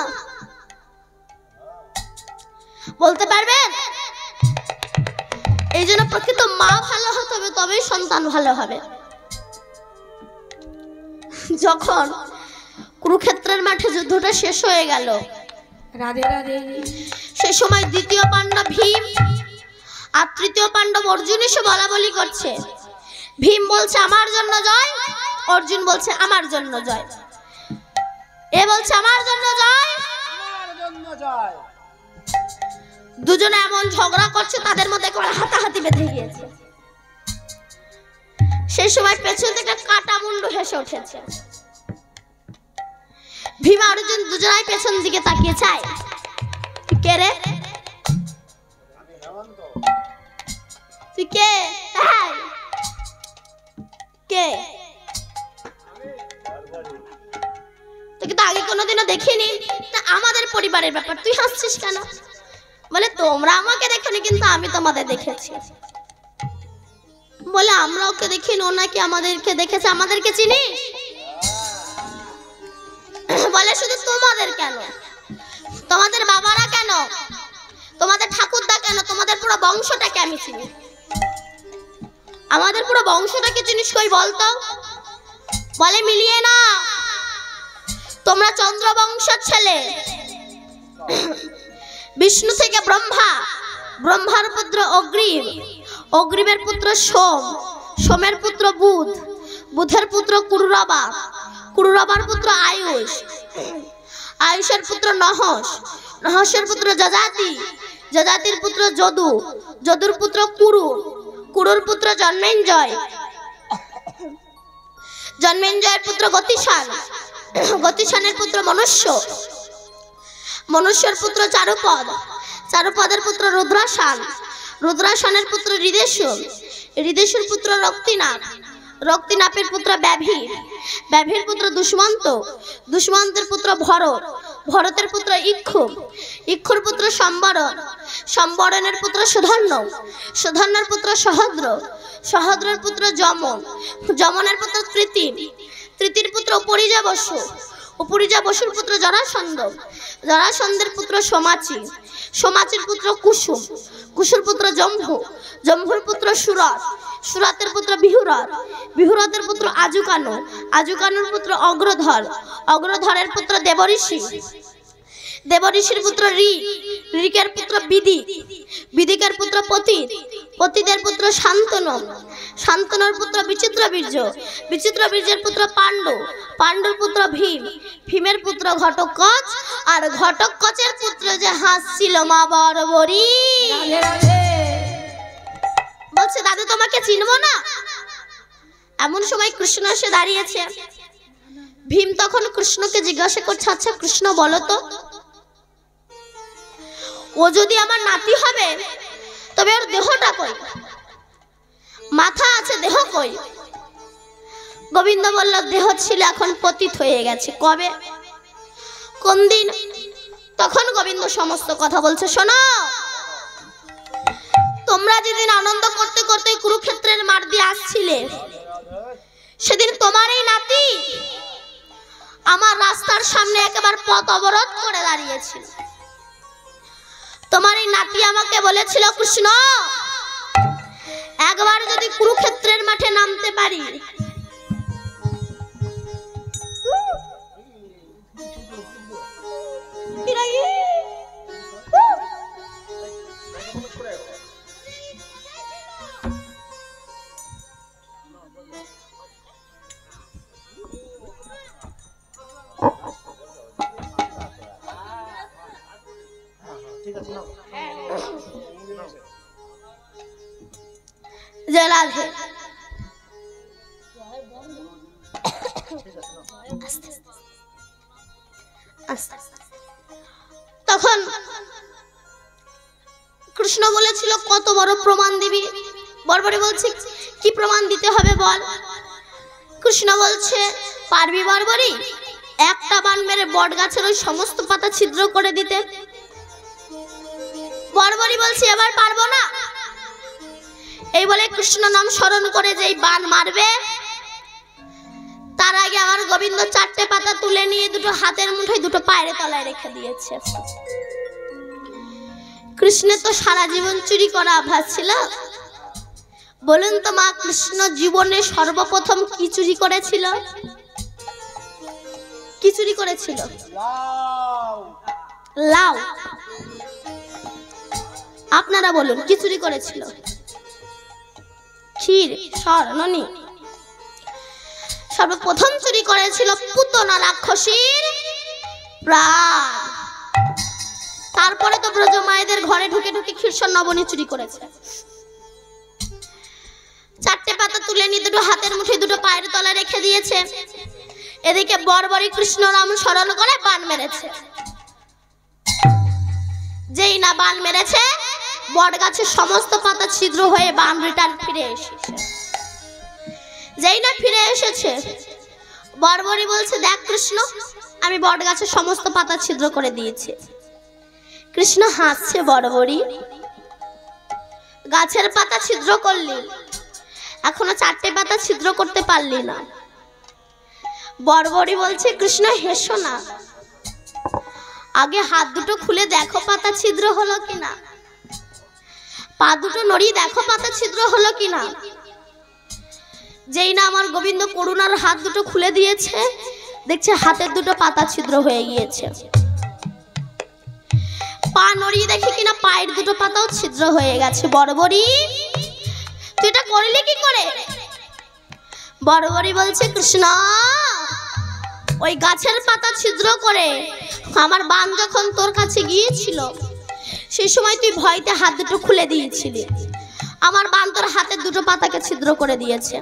বলতে পারবেন? এই জন্য প্রকৃত মা ভালো হতে হবে, তবেই সন্তান ভালো হবে। যখন কুরুক্ষেত্রের মাঠে যুদ্ধটা শেষ হয়ে গেল, রাধে রাধে। সে সময় দ্বিতীয় পাণ্ডব ভীম আর তৃতীয় পাণ্ডব অর্জুন এসে বলা বলি করছে। ভীম বলছে আমার জন্য জয়, অর্জুন বলছে আমার জন্য জয়। এ বলছে আমার জন্য জয়, আমার জন্য জয়। দুজনে এমন ঝগড়া করছে, তাদের মধ্যে করে হাতাহাতি বেঁধে গিয়েছে। সেই সময় পেছন থেকে কাটা মুন্ডু হেসে উঠেছে। ভীম আর অর্জুন দুজনাই পেছন দিকে তাকিয়ে চায়, কে রে? তুই কে? কে? তোকে তো আগে কোনোদিনও দেখিনি। আমাদের পরিবারের ব্যাপার, তুই হাসছিস কেন? বলে তোমরা আমাকে দেখোনি, কিন্তু আমি তোমাদের দেখেছি। বলে আমরা ওকে দেখিনি, ও নাকি আমাদেরকে দেখেছে। আমাদেরকে চিনিস? বলে শুধু তোমাদের কেন, তোমাদের বাবারা কেন, তোমাদের ঠাকুরদা কেন, তোমাদের পুরো বংশটাকে আমি চিনি। আমাদের পুরো বংশটাকে চিনিস কই বলতো? বলে মিলিয়ে না, তোমরা চন্দ্র বংশের ছেলে। বিষ্ণু থেকে ব্রহ্মা, ব্রহ্মার পুত্র অগ্রিম, অগ্রিমের পুত্র সোম, সোমের পুত্র বুধ, বুধের পুত্র কুরুরবা, কুরুরবার পুত্র আয়ুষ, আয়ুষের পুত্র নহস, নহসের পুত্র যজাতি, যজাতির পুত্র যদু, যদুর পুত্র কুরু, কুরুর পুত্র জন্মেঞ্জয়, জন্মেঞ্জয়ের পুত্র গতিশান, গতিশানের পুত্র মনুষ্য, মনুষ্যের পুত্র চারুপদ, চারুপদের পুত্র রুদ্রাসান, রুদ্রাসানের পুত্র হৃদেশু, হৃদেশুর পুত্র রক্তিনাপ, রক্তিনাপের পুত্র ব্যাভি, ব্যাভির পুত্র দুষ্মন্ত, দুষ্মন্তের পুত্র ভরত, ভরতের পুত্র ইক্ষু, ইক্ষুর পুত্র সম্বরণ, সম্বরণের পুত্র সুধর্ণ, সুধর্ণের পুত্র সহদ্র, সহদ্রের পুত্র যমন, যমনের পুত্র তৃতি, তৃতীর পুত্র উপরিজা বসু, উপরিজা বসুর পুত্র জরাসন্ধ, জরাসন্ধের পুত্র সোমাচি, সোমাচির পুত্র কুসুম, কুসুর পুত্র জম্ভু, জম্ভুর পুত্র সুরত, সুরতের পুত্র বিহুরত, বিহুরতের পুত্র আজুকানু, আজুকানুর পুত্র অগ্রধর, অগ্রধরের পুত্র দেবঋষি, দেবঋষির পুত্র ঋক, ঋকের পুত্র বিদিক, বিদিকের পুত্র পতিত, পতিতের পুত্র শান্তনু, শান্তনুর পুত্র বিচিত্রবীর্য, বিচিত্রবীর্যের পুত্র পাণ্ডু, পাণ্ডুর পুত্র ভীম, ভীমের পুত্র ঘটোৎকচ, আর ঘটোৎকচের পুত্র যে হাসছিল মা বর্বরী। বলছে দাদু তোমাকে চিনবো না। এমন সময় কৃষ্ণ এসে দাঁড়িয়েছে। ভীম তখন কৃষ্ণকে জিজ্ঞাসা করছে, আচ্ছা কৃষ্ণ বলো তো, ও যদি আমার নাতি হবে তবে ওর দেহটা কই, মাথা আছে দেহ কই? গোবিন্দ বলল দেহ ছিল, এখন পতিত হয়ে গেছে। কবে, কোন দিন? তখন গোবিন্দ সমস্ত কথা বলছে, শোনো, তোমরা যেদিন আনন্দ করতে করতে কুরুক্ষেত্রের মাঠ দিয়ে আসছিলে, সেদিন তোমার এই নাতি আমার রাস্তার সামনে একেবারে পথ অবরোধ করে দাঁড়িয়েছিল। তোমার এই নাতি আমাকে বলেছিল, কৃষ্ণ একবার যদি কুরুক্ষেত্রের মাঠে নামতে পারি, জয় রাধে। তখন কৃষ্ণ বলেছিল কত বড় প্রমাণ দিবি? বর্বরী বলছে কি প্রমাণ দিতে হবে বল। কৃষ্ণ বলছে পারবি বর্বরী একটা বান মেরে বট গাছের ওই সমস্ত পাতা ছিদ্র করে দিতে? বর্বরী বলছে এবার পারবো না। এই বলে কৃষ্ণ নাম স্মরণ করে যেই বান মারবে, তার আগে আমার গোবিন্দ চারটে পাতা তুলে নিয়ে দুটো হাতের মুঠোয় দুটো পায়ের তলায় রেখে দিয়েছে। কৃষ্ণের তো সারা জীবন চুরি করা অভ্যাস ছিল। বলুন তো মা, কৃষ্ণ জীবনে সর্বপ্রথম কি চুরি করেছিল? কি চুরি করেছিল? লাউ। আপনারা বলুন কি চুরি করেছিল? ক্ষীর, সর, ননি। সর্বপ্রথম চুরি করেছিল পুতনা রাক্ষসীর প্রাণ। তারপরে তো ব্রজ মায়েদের ঘরে ঢুকে ঢুকে ক্ষীরসর নবনী চুরি করেছে। চারটে পাতা তুলে নিয়ে দুটো হাতের মুঠে দুটো পায়ের তলায় রেখে দিয়েছে। এদিকে বর্বরী কৃষ্ণ নাম স্মরণ করে বান মেরেছে। যেই না বান মেরেছে, বট গাছের সমস্ত পাতা ছিদ্র হয়ে বান রিটার্ন ফিরে এসেছে। যেই না ফিরে এসেছে, বর্বরী বলছে দেখ কৃষ্ণ, আমি বট গাছের সমস্ত পাতা ছিদ্র করে দিয়েছি। কৃষ্ণ হাসছে, বর্বরী গাছের পাতা ছিদ্র করলি, এখনো চারটে পাতা ছিদ্র করতে পারলি না। বর্বরী বলছে কৃষ্ণ হেসো না, আগে হাত দুটো খুলে দেখো পাতা ছিদ্র হলো কিনা, পা দুটো নড়িয়ে দেখো পাতা ছিদ্র হলো কিনা। যেই না আমার গোবিন্দ করুণার হাত দুটো খুলে দিয়েছে, দেখছে হাতের দুটো পাতা ছিদ্র হয়ে গিয়েছে। পা নড়িয়ে দেখে কিনা পায়ের দুটো পাতাও ছিদ্র হয়ে গেছে। বর্বরী তুই এটা করলি কি করে? বড়বড়ি বলছে কৃষ্ণ ওই গাছের পাতা ছিদ্র করে আমার বান যখন তোর কাছে গিয়েছিল সেই সময় তুই ভয়তে হাত দুটো খুলে দিয়েছিলি, আমার বান তোর হাতের দুটো পাতাকে ছিদ্র করে দিয়েছে।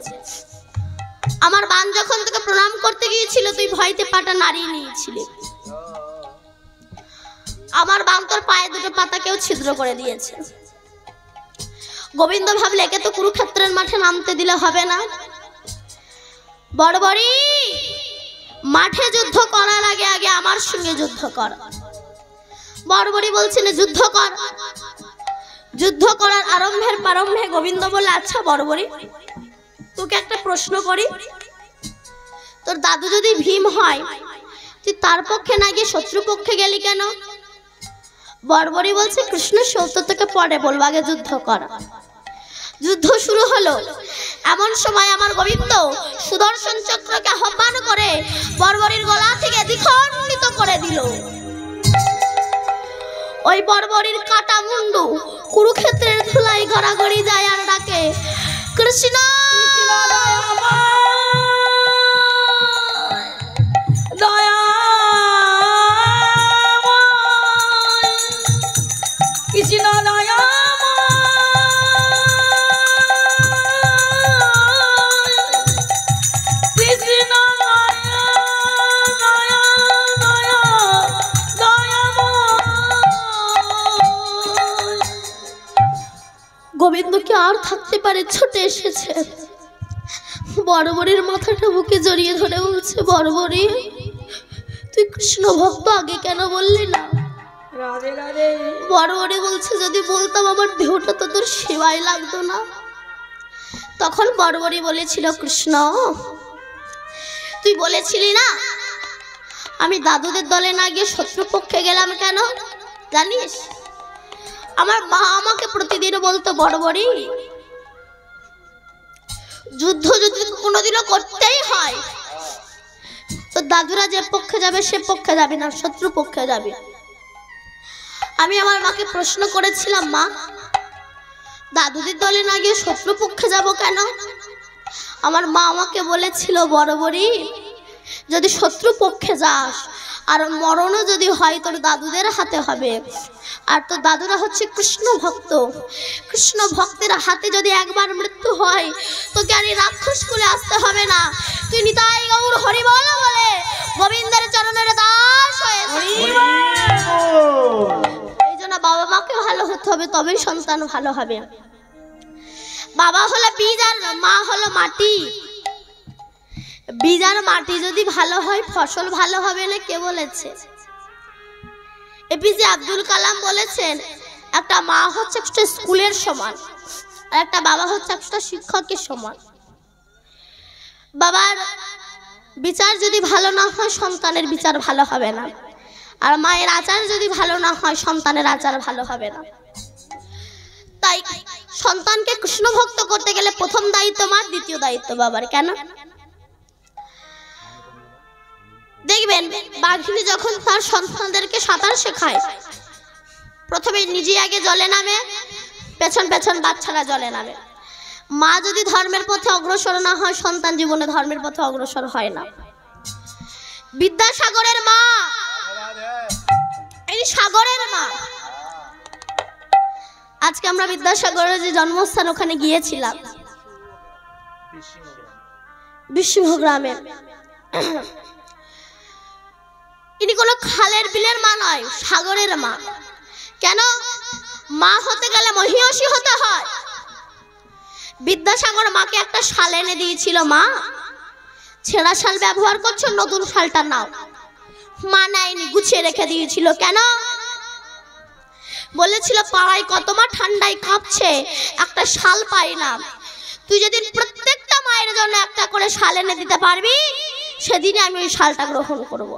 আমার বান যখন তোকে প্রণাম করতে গিয়েছিল তুই ভয়তে পাটা নাড়িয়ে নিয়েছিলি, আমার বান তোর পায়ে দুটো পাতাকেও ছিদ্র করে দিয়েছে। গোবিন্দ ভাবলে একে তো কুরুক্ষেত্রের মাঠে নামতে দিলে হবে না, বড়বড়ি মাঠে যুদ্ধ করার আগে আগে আমার সঙ্গে যুদ্ধ কর। বড়বড়ি বলছেন যুদ্ধ কর। যুদ্ধ করার প্রারম্ভে গোবিন্দ বলে আচ্ছা বড়বড়ি তোকে একটা প্রশ্ন করি, তোর দাদু যদি ভীম হয় তুই তার পক্ষে না গিয়ে শত্রু পক্ষে গেলি কেন? বড়বড়ি বলছে কৃষ্ণ সত্য থেকে পরে বলবো, আগে যুদ্ধ কর। যুদ্ধ শুরু হলো। এমন সময় আমার গোবিন্দ সুদর্শন চক্রকে আহ্বান করে বড়বড়ির গলা থেকে দ্বিখণ্ডিত করে দিল। ওই বড়বড়ির কাটা মুন্ডু কুরুক্ষেত্রের ধুলাই গড়াগড়ি যায় আর ডাকে কৃষ্ণ দয়া কৃষ্ণ দয়া গোবিন্দ কি আর থাকতে পারে, ছুটে এসেছে। বড়বড়ির মাথাটা বুকে জড়িয়ে ধরে বলছে বড়বড়ি তুই কৃষ্ণ ভক্ত আগে কেন বললি না? রাধে রাধে। বড়বড়ি বলছে যদি বলতাম আমার দেহটা তো তোর সেবাই লাগতো না। তখন বড়বড়ি বলেছিল কৃষ্ণ তুই বলেছিলি না আমি দাদুদের দলে না গিয়ে শত্রুপক্ষে গেলাম কেন জানিস? আমার মা আমাকে প্রতিদিন বলতো বড়বড়ি যুদ্ধ যদি কোনোদিনও করতেই হয় তো দাদুরা যে পক্ষে যাবে সে পক্ষে যাবে না, শত্রু পক্ষে যাবে। আমি আমার মাকে প্রশ্ন করেছিলাম মা দাদুদের দলে না গিয়ে শত্রু পক্ষে যাব কেন? আমার মা আমাকে বলেছিল বড়বড়ি যদি শত্রু পক্ষে যাস আর মরণও যদি হয় তোর দাদুদের হাতে হবে, আর তোর দাদুরা হচ্ছে কৃষ্ণ ভক্ত, কৃষ্ণ ভক্তের হাতে যদি একবার মৃত্যু হয় তোকে আর এই রাক্ষস কুলে আসতে হবে না, তুই নিতাই গৌর হরি বল বলে গোবিন্দের চরণের দাস হয়ে এই জন্য বাবা মাকে ভালো হতে হবে তবেই সন্তান ভালো হবে। বাবা হলো বীজ আর মা হলো মাটি, বীজ আর মাটি যদি ভালো হয় ফসল ভালো হবে না কে বলেছে? এপিজে আব্দুল কালাম বলেছেন একটা মা হচ্ছে একটা স্কুলের সমান আর একটা বাবা হচ্ছে একটা শিক্ষকের সমান। বাবার বিচার যদি ভালো না হয় সন্তানের বিচার ভালো হবে না, আর মায়ের আচার যদি ভালো না হয় সন্তানের আচার ভালো হবে না। তাই সন্তানকে কৃষ্ণ ভক্ত করতে গেলে প্রথম দায়িত্ব মার, দ্বিতীয় দায়িত্ব বাবার। কেন দেখবেন বাঘিনী যখন তার সন্তানদেরকে সাঁতার শেখায় প্রথমে নিজে আগে জলে নামে, পেছন পেছন বাচ্চারা জলে নামে। মা যদি ধর্মের পথে অগ্রসর না হয় সন্তান জীবনে ধর্মের পথে অগ্রসর হয় না। বিদ্যাসাগরের মা এই সাগরের মা, আজকে আমরা বিদ্যাসাগরের যে জন্মস্থান ওখানে গিয়েছিলাম বিষ্ণুগ্রামে। ইনি কোনো খালের বিলের মা নয়, সাগরের মা। কেন? মা হতে গেলে মহিষী হতে হয়। বিদ্যাসাগর মাকে একটা শাল এনে দিয়েছিল, মা ছেঁড়া শাল ব্যবহার করছো, নতুন শালটা নাও। মা নেয়নি, গুছিয়ে রেখে দিয়েছিল। কেন? বলেছিল পাড়ায় কত মা ঠান্ডায় কাঁপছে, একটা শাল পাই না। তুই যেদিন প্রত্যেকটা মায়ের জন্য একটা করে শাল এনে দিতে পারবি সেদিনই আমি ওই শালটা গ্রহণ করব।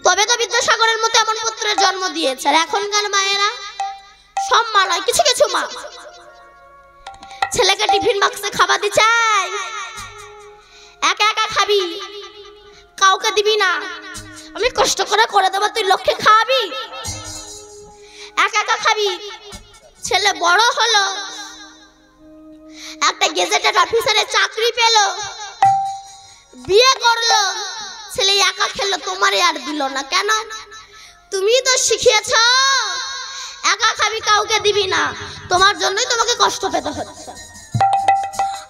তবে তো বিদ্যাসাগরের মতো এমন পুত্রের জন্ম দিয়েছে। আর এখনকার মায়েরা সব মা নয়, কিছু কিছু মা ছেলেকে টিফিন বক্সে খাবার দিতে চাই, একা একা খাবি, কাউকে দিবি না, আমি কষ্ট করে দেবো, তুই লক্ষ্যে খাবি, একা একা খাবি। ছেলে বড় হলো, একটা গেজেটেড অফিসারে চাকরি পেল, বিয়ে করলো, ছেলে একা খেললো, তোমারে আর দিল না কেন? তুমি তো শিখিয়েছ একা খাবি, কাউকে দিবি না, তোমার জন্যই তোমাকে কষ্ট পেতে হচ্ছে।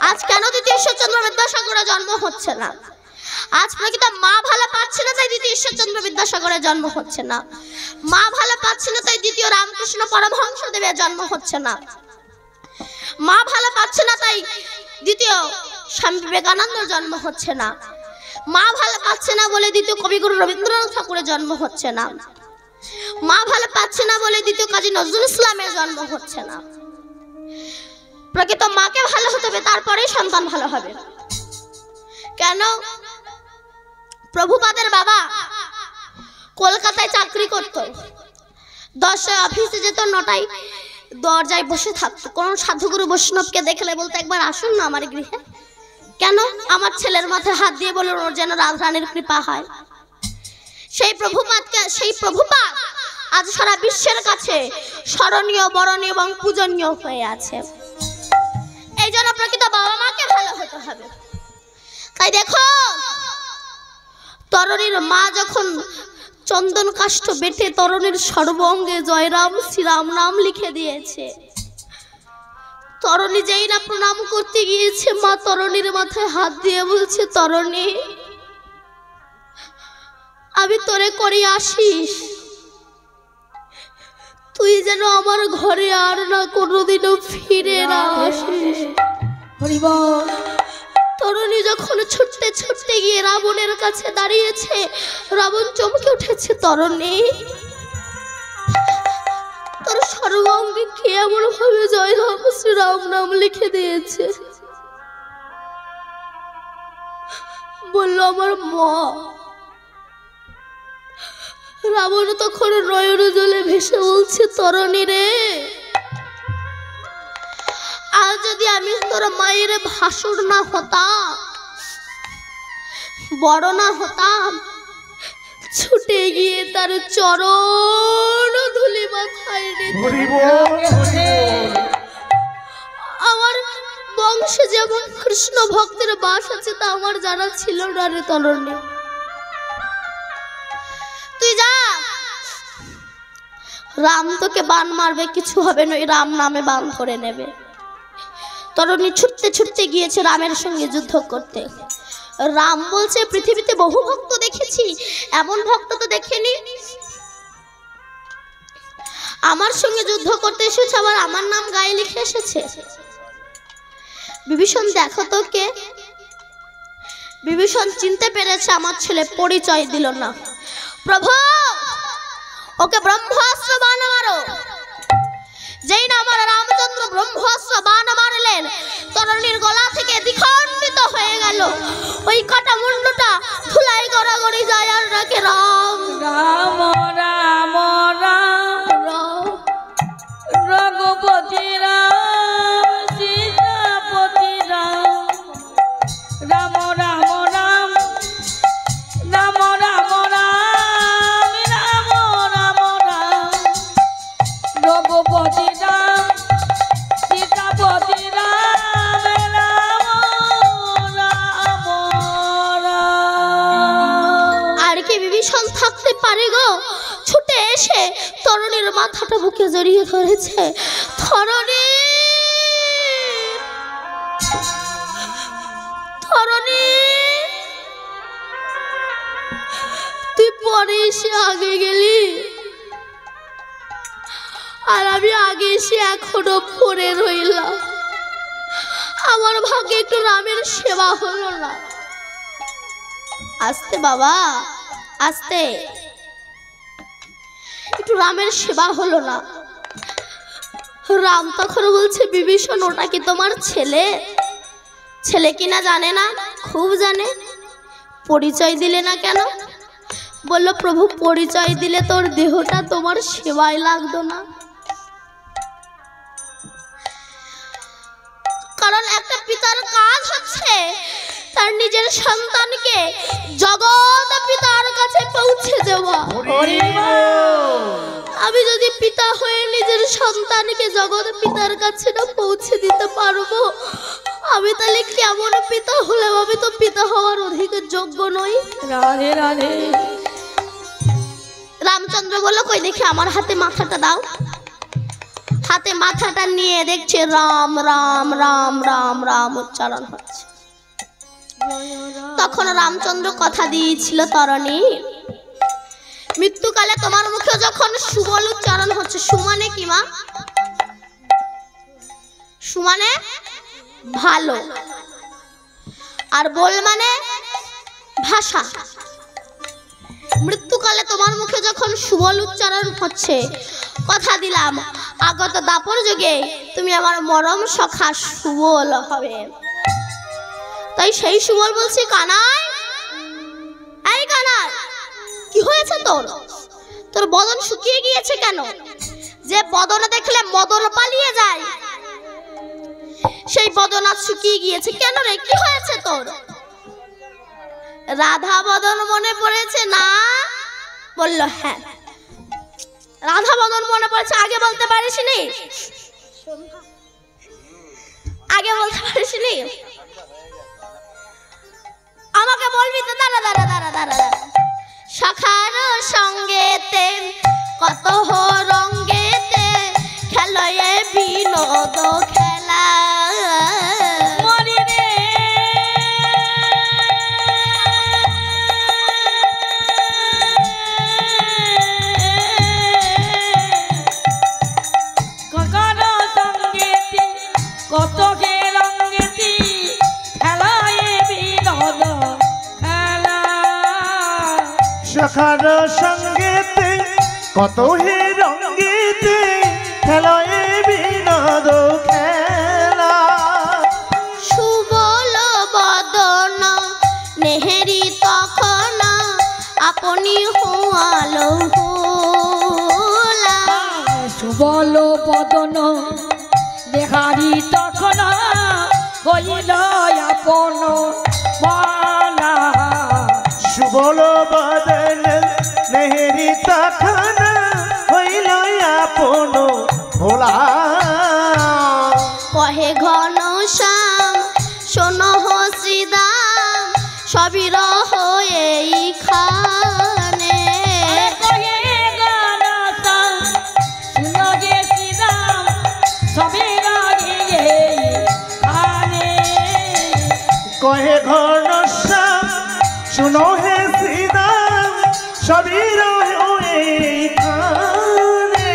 আজ কেন দ্বিতীয় ঈশ্বরচন্দ্র বিদ্যাসাগরের জন্ম হচ্ছে না? আজ প্রকৃত মা ভালো পাচ্ছে না তাই দ্বিতীয় ঈশ্বরচন্দ্র বিদ্যাসাগরের জন্ম হচ্ছে না। মা ভালো পাচ্ছে না তাই দ্বিতীয় রামকৃষ্ণ পরমহংসদেবের জন্ম হচ্ছে না। মা ভালো পাচ্ছে না তাই দ্বিতীয় স্বামী বিবেকানন্দের জন্ম হচ্ছে না। মা ভালো পাচ্ছে না বলে দ্বিতীয় কবিগুরু রবীন্দ্রনাথ ঠাকুরের জন্ম হচ্ছে না। মা ভালো পাচ্ছে না বলে দ্বিতীয় কাজী নজরুল ইসলামের জন্ম হচ্ছে না। প্রকৃত মাকে ভালো হতে হবে, তারপরেই সন্তান ভালো হবে। কেন? প্রভুপাদের বাবা কলকাতায় চাকরি করত, 10টায় অফিসে যেত, 9টায় দরজায় বসে থাকতো। কোন সাধুগুরু বৈষ্ণবকে দেখলে বলতো একবার আসুন না আমার গৃহে। কেন? আমার ছেলের মাথায় হাত দিয়ে বলল ওর যেন রাজরানীর কৃপা হয়। সেই প্রভুপাদ আজ সারা বিশ্বের কাছে স্মরণীয়, বরণীয় এবং পূজনীয় হয়ে আছে। এই জন্য প্রকৃত বাবা মাকে ভালো হতে হবে। তাই দেখো, তরুণীর মা যখন চন্দন কাষ্ঠ বেটে তরুণীর সর্বঙ্গে জয়রাম শ্রীরাম নাম লিখে দিয়েছে, তরুণী যেই না প্রণাম করতে গিয়েছে, মা তরুণীর মাথায় হাত দিয়ে বলছে, তরুণী আমি তোরে করি আসিস, তুই যেন আমার ঘরে আর না কোনোদিনও ফিরে না আসিস। তরুণী যখন ছুটতে ছুটতে গিয়ে রাবণের কাছে দাঁড়িয়েছে, রাবণ চমকে উঠেছে, তরুণী তোর সর্বাঙ্গে কে এমন ভাবে জয় রাম শ্রীরাম নাম লিখে দিয়েছে? বলল আমার মা। রাবণ তখন নয়ন জলে ভেসে বলছে, তরুণী রে, আর যদি আমি তোর মায়ের ভাসুর না হতাম, বড় না হতাম, ছুটে গিয়ে তার চরণ ধুলি মাথায় আমার বংশে যেমন কৃষ্ণ ভক্তের বাস আছে তা আমার জানা ছিল না রে তরুণী। তুই যা, রাম তোকে বান মারবে, কিছু হবে না, রাম নামে বান করে নেবে। তরুণী ছুটতে ছুটতে গিয়েছে রামের সঙ্গে যুদ্ধ করতে। রাম বলছে, পৃথিবীতে বহু ভক্ত দেখেছি, এমন ভক্ত তো দেখিনি। আমার সঙ্গে যুদ্ধ করতে এসেছে, আবার আমার নাম গায়ে লিখে এসেছে। বিভীষণ দেখো তো কে? বিভীষণ চিনতে পেরেছে আমার ছেলে, পরিচয় দিল না। প্রভু ওকে ব্রহ্মাস্ত্র বাণ মারো। যেই না আমার রামচন্দ্র ব্রহ্মাস্ত্র বাণ মারলেন, তরুণীর গলা থেকে দ্বিখণ্ডিত হয়ে গেল। ওই কাটা মুন্ডটা ধুলাই গড়াগড়ি যায় আর ডাকে রাম রাম রাম রাম রঘুপতি রাম সীতাপতি রাম রাম রাম রাম রাম রাম রাম রাম রাম রাম রঘুপতি রাম সীতাপতি রাম রাম রাম রাম। আর কি বিভীষণ থাকতে পারে গো? ছুটে এসে তরুণীর মাথাটা বুকে জড়িয়ে ধরেছে। তরুণী তরুণী তুই পরে এসে আগে গেলি, আর আমি আগে এসে এখনো পড়ে রইলাম। আমার ভাগ্যে একটু রামের সেবা হলো না। আস্তে বাবা, আস্তে, একটু রামের সেবা হলো না। রাম তখন বলছে, বিভীষণ ওটা কি তোমার ছেলে? ছেলে কিনা জানে না? খুব জানে। পরিচয় দিলে না কেন? বলল, প্রভু পরিচয় দিলে তোর দেহটা তোমার সেবায় লাগতো না। কারণ একটা পিতার কাজ হচ্ছে তার নিজের সন্তানকে জগৎ পিতার কাছে পৌঁছে দেওয়া। আমি যদি পিতা হয়ে নিজের সন্তানকে জগৎ পিতার কাছে না পৌঁছে দিতে পারবো, আমি তাহলে কেমন পিতা হলাম? আমি তো পিতা হওয়ার অধিকার যোগ্য নই। রাধে রাধে। রামচন্দ্র বলল, কই দেখি আমার হাতে মাথাটা দাও। হাতে মাথাটা নিয়ে দেখছে রাম রাম রাম রাম রাম উচ্চারণ হচ্ছে। তখন রামচন্দ্র কথা দিয়েছিল, তরণী মৃত্যুকালে তোমার মুখে যখন সুবল উচ্চারণ হচ্ছে, সুমানে কি মা? সুমানে ভালো, আর বল মানে ভাষা। মৃত্যুকালে তোমার মুখে যখন সুবল উচ্চারণ হচ্ছে, কথা দিলাম আগত দাপর যুগে তুমি আমার মরম সখা সুবল হবে। তাই সেই সুবল বলছি, কানাই এই কানাই, কি হয়েছে তোর? তোর বদন শুকিয়ে গিয়েছে কেন? যে বদনে দেখলে মদন পালিয়ে যায়, সেই বদন আজ শুকিয়ে গিয়েছে কেন রে? কি হয়েছে তোর? রাধা বদন মনে পড়েছে না? বলল হ্যাঁ, রাধা বদন মনে পড়েছে। আগে বলতে পারিসনি? আগে বলতে পারিসনি? আমাকে বলবি তো? দাঁড়া দাঁড়া দাঁড়া দাঁড়া দাঁড়া। সখার সঙ্গেতে কত রঙ্গেতে খেলয়ে বিনোদ খেলা। কত হে রঙ্গেতি খেলায় বিনোদ খেলা। সখার সঙ্গেতে কত হে রঙ্গেতে খেলায় বিনোদ খেলা। সুবল বদন নেহেরি তখন আপনি হুয়ালো হুলা। সুবল বদন দেহারি তখন হইল আপন মালা। সুবল বদন নেহেরি তখন হইল আপন ভোলা। কহে ঘন শ্যাম শোনো শ্রীদাম, সবির হয়ে খানে। কহে গান শুনো যে শ্রীরাম সবে গাইয়ে খানে। কহে ঘন শ্যাম শুনো হে শ্রীদাম সবির হয়ে খানে।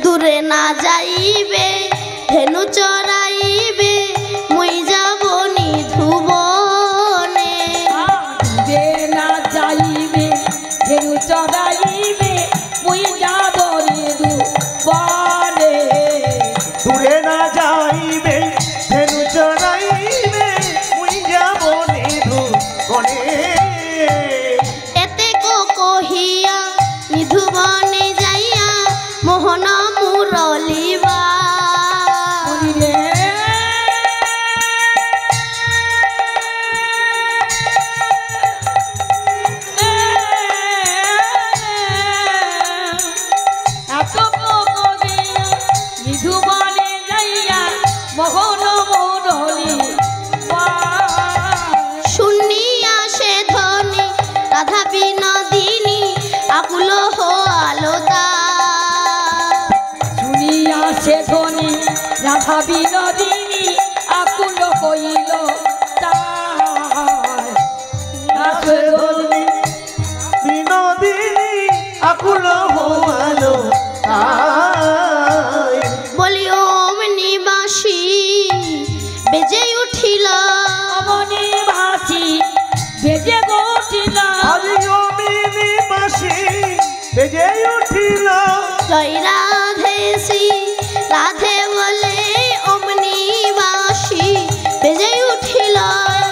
দূরে না যাইবে ধেনু চড়াইবে, মুই যাব নিধুবনে। দূরে না যাইবে ধেনু চড়াইবে, মুই যাব নিধুবনে। দূরে না যাইবে ধেনু চড়াইবে, মুই যাব নিধু বনে। এতে কহিয়া নিধুবনে যাইয়া মোহন মুরলিবা। নিধুবনে যাইয়া মোহন মুরলি শুনিয়া সে ধ্বনি রাধা বিনোদিনী আকুল হলো তার। শুনিয়া সে ধ্বনি রাধা বিনোদিনী আকুল হইল তার। ধ্বনি বিনোদিনী আকুল হলো তাই। বলি ওম নিবাসী বেজে উঠিল, অমনি ভাসি বেজে গঠিল। আজি অমিনি বাসি বেজে উঠিল। জয় রাধে শ্রী রাধে বলে ওম নিবাসী বেজে উঠিল।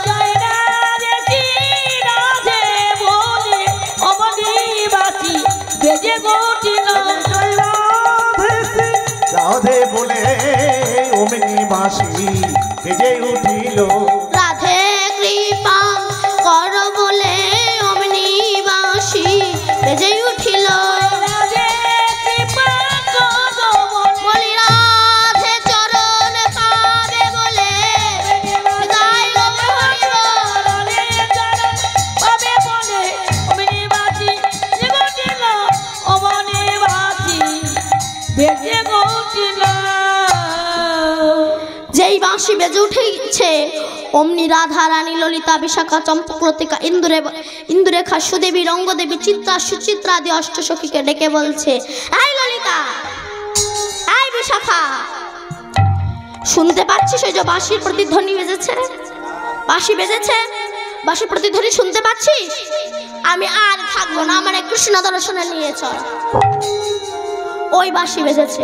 জয় রাধে শ্রী রাধে বলে অমনি ভাসি বেজে গঠিল। জয় রাধে শ্রী রাধে বলে অমিনি বাসি বেজে উঠিল। রাধে কৃপা কর বলে ওম নিবাসী বেজে উঠিল। রাধে যেই বাঁশি বেজে উঠেছে অমনি রাধা রানী ললিতা বিশাখা চম্পকলতিকা ইন্দুরেখা সুদেবী রঙ্গদেবী চিত্রা সুচিত্রা আদি অষ্টসখীকে ডেকে বলছে, এই ললিতা, এই বিশাখা, শুনতে পাচ্ছিস ওই যে বাঁশির প্রতিধ্বনি বেজেছে? বাঁশি বেজেছে, বাঁশির প্রতিধ্বনি শুনতে পাচ্ছিস? আমি আর থাকবো না, আমার কৃষ্ণ দর্শনে নিয়ে চল। ওই বাঁশি বেজেছে।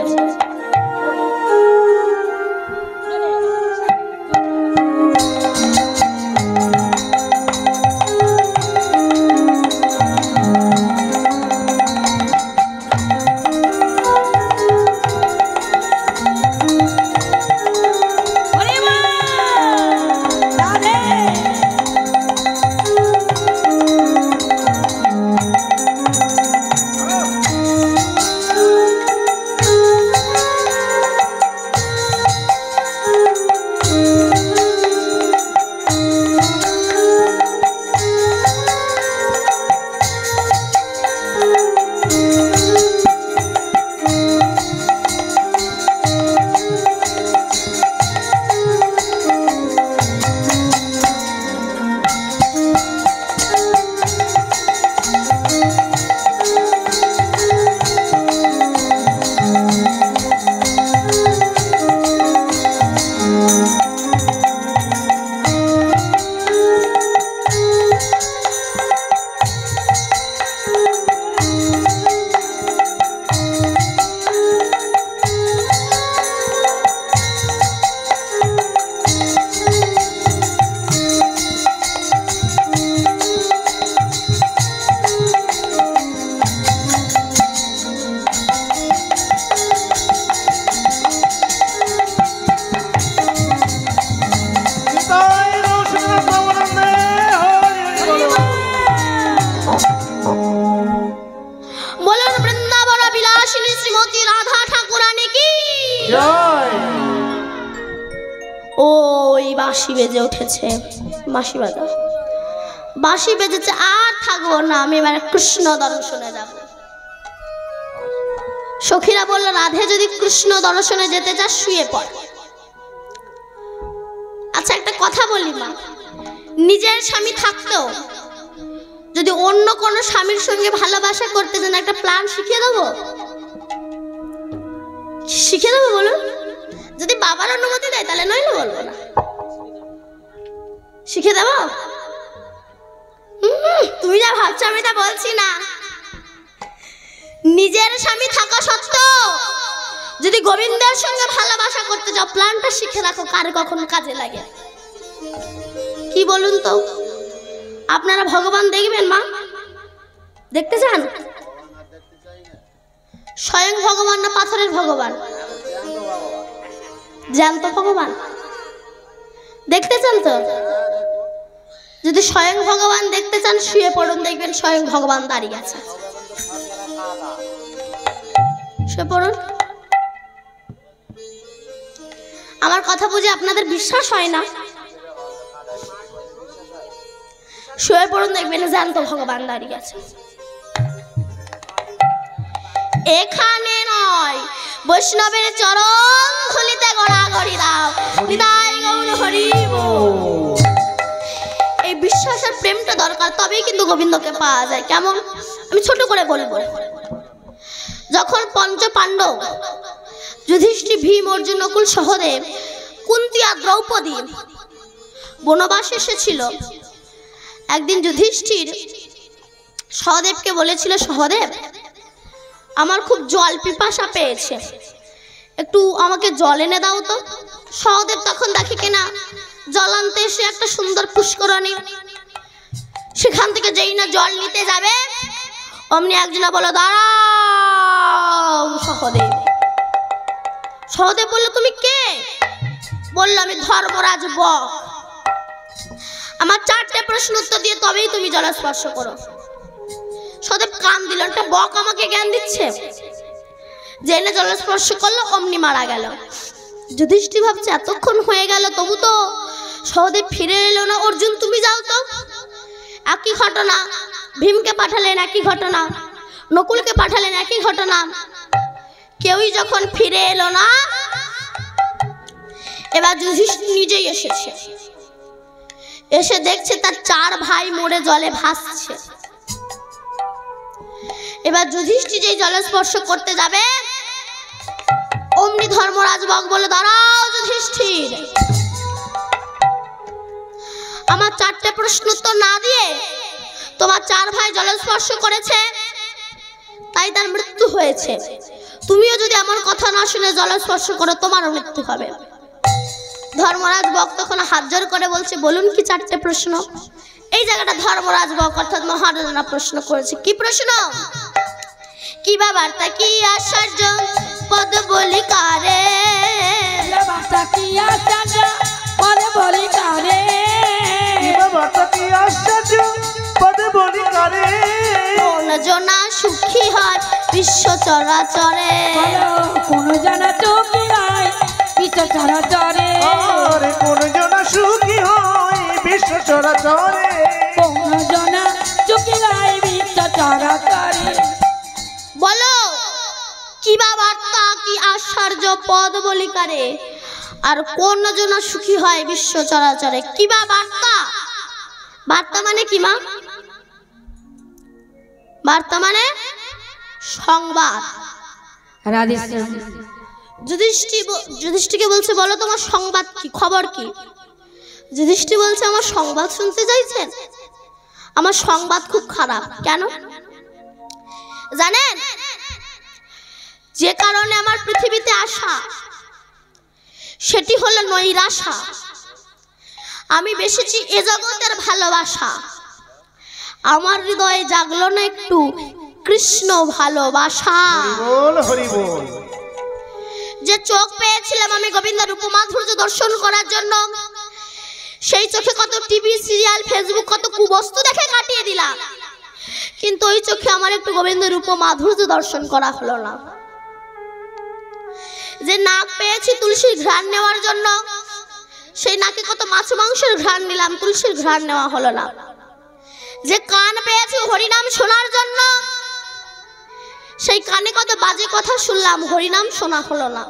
ওই বাঁশি বেজে উঠেছে, বাঁশি বাজা, বাঁশি বেজেছে, আর থাকবো না, আমি এবার কৃষ্ণ দর্শনে যাব। সখীরা বলল, রাধে যদি কৃষ্ণ দর্শনে যেতে চাস শুয়ে পড়। আচ্ছা একটা কথা বলি মা, নিজের স্বামী থাকতেও যদি অন্য কোনো স্বামীর সঙ্গে ভালোবাসা করতে চান একটা প্ল্যান শিখিয়ে দেবো? শিখিয়ে দেবো বলুন? যদি বাবার অনুমতি দেয় তাহলে নইলে বলবো না। শিখে দেবো? তুমি যা ভাবছো আমি তা বলছি না। নিজের স্বামী থাকা সত্ত্বেও যদি গোবিন্দের সঙ্গে ভালোবাসা করতে যাও প্ল্যানটা শিখে রাখো, কার কখন কাজে লাগে। কি বলুন তো, আপনারা ভগবান দেখবেন মা? দেখতে চান? স্বয়ং ভগবান না পাথরের ভগবান? জ্যান্ত ভগবান দেখতে চান তো? যদি স্বয়ং ভগবান দেখতে চান শুয়ে পড়ুন, দেখবেন স্বয়ং ভগবান দাঁড়িয়ে আছে। শুয়ে পড়ুন। আমার কথা বুঝে আপনাদের বিশ্বাস হয় না? শুয়ে পড়ুন, দেখবেন জ্যান্ত ভগবান দাঁড়িয়ে আছে। এখানে নয়, বৈষ্ণবের চরণ ধুলিতে গড়াগড়ি দাও, নিতাই গৌর হরি বল। এই বিশ্বাস আর প্রেমটা দরকার, তবেই কিন্তু গোবিন্দকে পাওয়া যায়। কেমন? আমি ছোট করে বলবো। যখন পঞ্চ পাণ্ডব যুধিষ্ঠির, ভীম, অর্জুন, নকুল, সহদেব, কুন্তি আর দ্রৌপদী বনবাসে এসেছিল, একদিন যুধিষ্ঠির সহদেবকে বলেছিল, সহদেব আমার খুব জল পিপাসা পেয়েছে, একটু আমাকে জল এনে দাও তো। সহদেব তখন দেখে কিনা জল আনতে এসে একটা সুন্দর পুষ্করণী, সেখান থেকে যেই না জল নিতে যাবে অমনি একজনা বলো, দাঁড়াও সহদেব। সহদেব বলল, তুমি কে? বলল, আমি ধর্মরাজ বক। আমার 4টে প্রশ্ন উত্তর দিয়ে তবেই তুমি জল স্পর্শ করো। সহদেব কান দিল, একটা বক আমাকে জ্ঞান দিচ্ছে। জেনে জল স্পর্শ করলো, অমনি মারা গেল। যুধিষ্ঠির ভাবছে এতক্ষণ হয়ে গেল তবু তো সহদেব ফিরে এলো না। অর্জুন তুমি যাও তো। একই ঘটনা, ভীমকে পাঠালেন একই ঘটনা, নকুলকে পাঠালেন একই ঘটনা, কেউই যখন ফিরে এলো না এবার যুধিষ্ঠির নিজেই এসেছে, এসে দেখছে তার 4 ভাই মরে জলে ভাসছে। এবার যুধিষ্ঠির যেই জলে স্পর্শ করতে যাবে, অমনি ধর্মরাজ বক বলে, দাঁড়াও যুধিষ্ঠির, আমার 4টে প্রশ্ন উত্তর না দিয়ে তোমার 4 ভাই জলে স্পর্শ করেছে, তাই তার মৃত্যু হয়েছে। তুমিও যদি আমার কথা না শুনে জলে স্পর্শ করো, তোমারও মৃত্যু হবে। ধর্মরাজ বক তখন হাত জোড় করে বলছে, বলুন কি 4টে প্রশ্ন? এই জায়গাটা ধর্মরাজ বক অর্থাৎ মহারাজা প্রশ্ন করেছে। কি প্রশ্ন? কি বা বার্তা, কি আশ্চর্য পদ বলি কারে, বার্তা কি আশ্চর্য পদ বলি কারে, বার্তা কি আশ্চর্য পদ বলি কারে, কোন জনা সুখী হয় বিশ্ব চরাচরে, কোন জানা চোখে হয় বিশ্ব চরাচরে, আরে কোন জনা সুখী হয় বিশ্ব চরাচরে, কোন জনা চোখে হয় বিশ্ব চরাচরে। বলো কি বা বার্তা, কি আশ্চর্য পদ বলি কারে, আর কোন জনা সুখী হয় বিশ্ব চরাচরে। কি বা বার্তা? বার্তা মানে কি মা? বার্তা মানে সংবাদ। যুধিষ্ঠিরকে বলছে, বলো তোমার সংবাদ কি, খবর কি? যুধিষ্ঠির বলছে, আমার সংবাদ শুনতে চাইছেন? আমার সংবাদ খুব খারাপ। কেন জানেন? যে কারণে আমার পৃথিবীতে আসা, সেটি হলো নৈরাশা। আমি বেসেছি এ জগতের ভালোবাসা, আমার হৃদয়ে জাগলো না একটু কৃষ্ণ ভালোবাসা। বল হরি বল। যে চোখ পেয়েছিলাম আমি গোবিন্দের রূপমাধুর্য দর্শন করার জন্য, সেই চোখে কত টিভি সিরিয়াল ফেসবুক কত কুবস্তু দেখে কাটিয়ে দিলাম, কিন্তু ওই চোখে আমার একটু গোবিন্দের রূপমাধুর্য দর্শন করা হলো না। যে নাক পেয়েছি তুলসীর ঘ্রাণ নেওয়ার জন্য, সেই নাকে কত মাছ মাংসের ঘ্রাণ নিলাম, তুলসীর ঘ্রাণ নেওয়া হলো না। যে কান পেয়েছি হরিনাম শোনার জন্য, সেই কানে কত বাজে কথা শুনলাম, হরিনাম শোনা হলো না।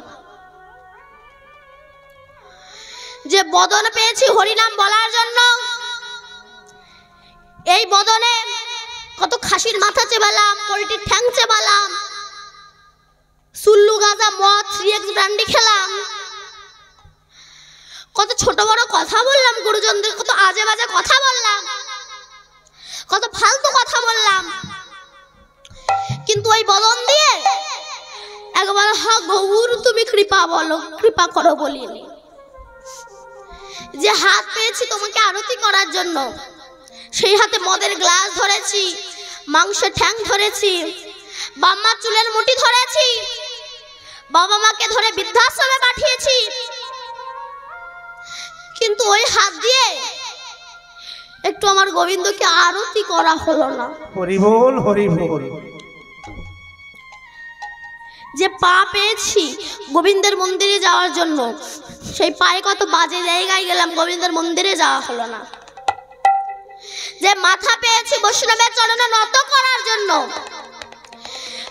যে বদন পেয়েছি হরিনাম বলার জন্য, এই বদনে কত খাসির মাথা চেবালাম, পোল্ট্রির ঠ্যাং চেবালাম, সুল্লু গাঁজা মদ 3X ব্র্যান্ডি খেলাম, কত ছোট বড় কথা বললাম, গুরুজনদের কত আজে বাজে কথা বললাম, কত ফালতু কথা বললাম, কিন্তু ওই বদন দিয়ে একবার হা গৌর তুমি কৃপা বলো, কৃপা করো বলিনি। যে হাত পেয়েছি তোমাকে আরতি করার জন্য, সেই হাতে মদের গ্লাস ধরেছি, মাংসের ঠ্যাং ধরেছি, বাম্মার চুলের মুঠি ধরেছি, বাবা মাকে ধরে বৃদ্ধাশ্রমে পাঠিয়েছি, কিন্তু ওই হাত দিয়ে একটু আমার গোবিন্দকে আরতি করা হলো না। হরি বল হরি বল। যে পা পেয়েছি গোবিন্দের মন্দিরে যাওয়ার জন্য, সেই পায়ে কত বাজে জায়গায় গেলাম, গোবিন্দের মন্দিরে যাওয়া হলো না। যে মাথা পেয়েছি বৈষ্ণবের চরণে নত করার জন্য,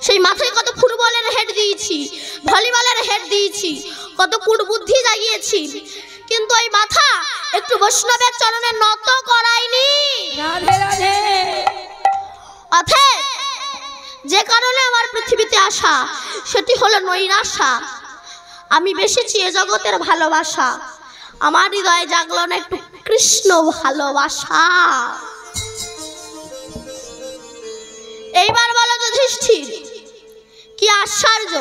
সেই মাথায় কত ফুটবলের হেড দিয়েছি, ভলিবলের হেড দিয়েছি, কত কুটবুদ্ধি জাগিয়েছি, কিন্তু ওই মাথা একটু বৈষ্ণবের চরণে নত করায়নি। রাধে রাধে। অতএব যে কারণে আমার পৃথিবীতে আসা, সেটি হলো নৈরাশা। আমি বেসেছি এ জগতের ভালোবাসা, আমার হৃদয়ে জাগলো না একটু কৃষ্ণ ভালোবাসা। এইবার বলো যুধিষ্ঠির কি আশ্চর্য?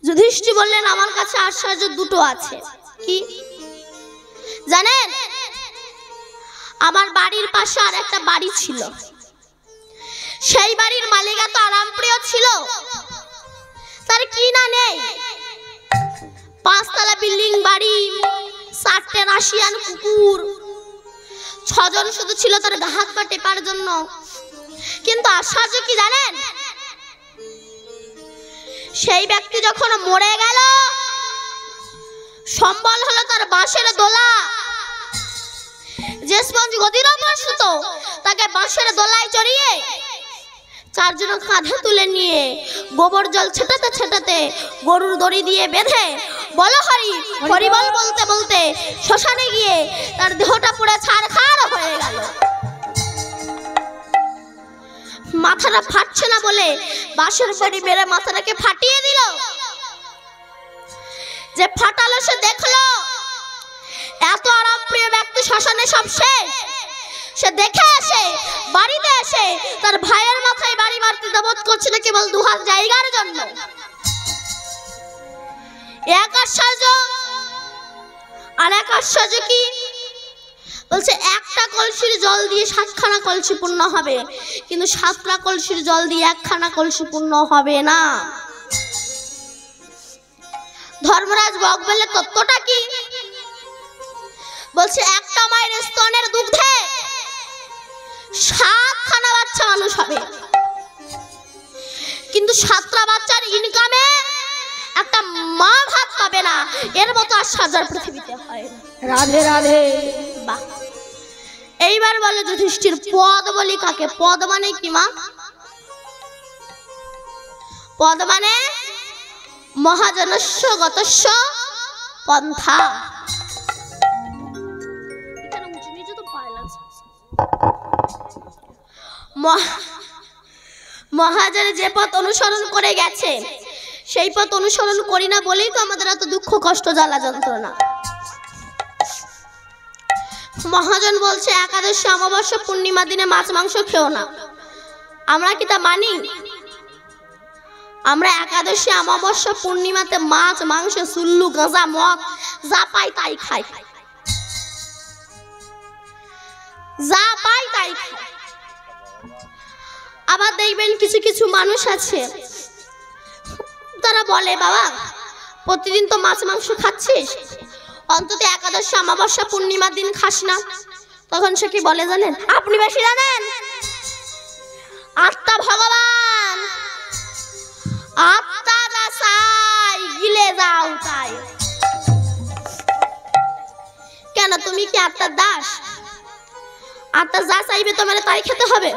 যুধিষ্ঠির বললেন, আমার কাছে আশ্চর্য দুটো আছে। কি জানেন? আমার বাড়ির পাশে আর একটা বাড়ি ছিল, সেই বাড়ির মালিক এত আরামপ্রিয় ছিল, তার কি না নেই। 5 তলা বিল্ডিং বাড়ি, 7টে রাশিয়ান কুকুর, 6 জন শুধু ছিল তার হাত পা টেপার জন্য। কিন্তু আশ্চর্য কি জানেন? সেই ব্যক্তি যখন মরে গেল, সম্বল হলো তার বাঁশের দোলা। যে স্পঞ্জ গদির উপর শুতো, তাকে বাঁশের দোলায় চড়িয়ে চারজন কাঁধে তুলে নিয়ে গোবর জল ছেটাতে ছেটাতে গরুর দড়ি দিয়ে বেঁধে বলো হরি হরিবল বলতে বলতে শ্মশানে গিয়ে তার দেহটা পুরো ছারখার হয়ে গেল। মাথাটা ফাটছে না বলে বাঁশের বাড়ি মেরে মাথাটাকে ফাটিয়ে দিল। যে ফাটালো সে দেখলো এত আরাম প্রিয় ব্যক্তি শ্মশানে সব শেষ। সে দেখে আসে বাড়িতে এসে তার ভাইয়ের মাথায় বাড়ি মারতে দাবত করছিল কেবল 2 হাত জায়গার জন্য। এক আশ্চর্য আর এক আশ্চর্য কি বলছে, একটা কলসির জল দিয়ে 7খানা কলসি পূর্ণ হবে, কিন্তু 7টা কলসির জল দিয়ে 1খানা কলসি পূর্ণ হবে না। ধর্মরাজ বক বললে তত্ত্বটা কি? বলছে একটা মায়ের স্তনের দুগ্ধে 7খানা বাচ্চা মানুষ হবে, কিন্তু 7টা বাচ্চার ইনকামে একটা মা ভাত পাবে না। এর মতো আশ্চর্য পৃথিবীতে হয় না। রাধে রাধে। বাহ। এইবার বলে যুধিষ্ঠির, পদ বলি কাকে? পদ মানে কি মা? পদ মানে মহাজনস্য গতস্য পন্থা। মহাজন যে পথ অনুসরণ করে গেছে সেই পথ অনুসরণ করি না বলেই তো আমাদের এত দুঃখ কষ্ট জ্বালা যন্ত্রণা। মহাজন বলছে একাদশী অমাবস্যা পূর্ণিমা দিনে মাছ মাংস খেও না। আমরা কি তা মানি? আমরা একাদশী অমাবস্যা পূর্ণিমাতে মাছ মাংস সুল্লু গাঁজা মদ যা পাই তাই খাই, যা পাই তাই খাই। আবার দেখবেন কিছু কিছু মানুষ আছে তারা বলে, বাবা প্রতিদিন তো মাছ মাংস খাচ্ছিস, অন্তত একাদশী অমাবস্যা পূর্ণিমার দিন খাস না। তখন সে কি বলে জানেন? আপনি বেশি জানেন, আত্মা ভগবান, আত্মা যা চাই গিলে যাও তাই। কেন তুমি কি আত্মার দাস? আত্মা যা চাইবে তোমার তাই খেতে হবে।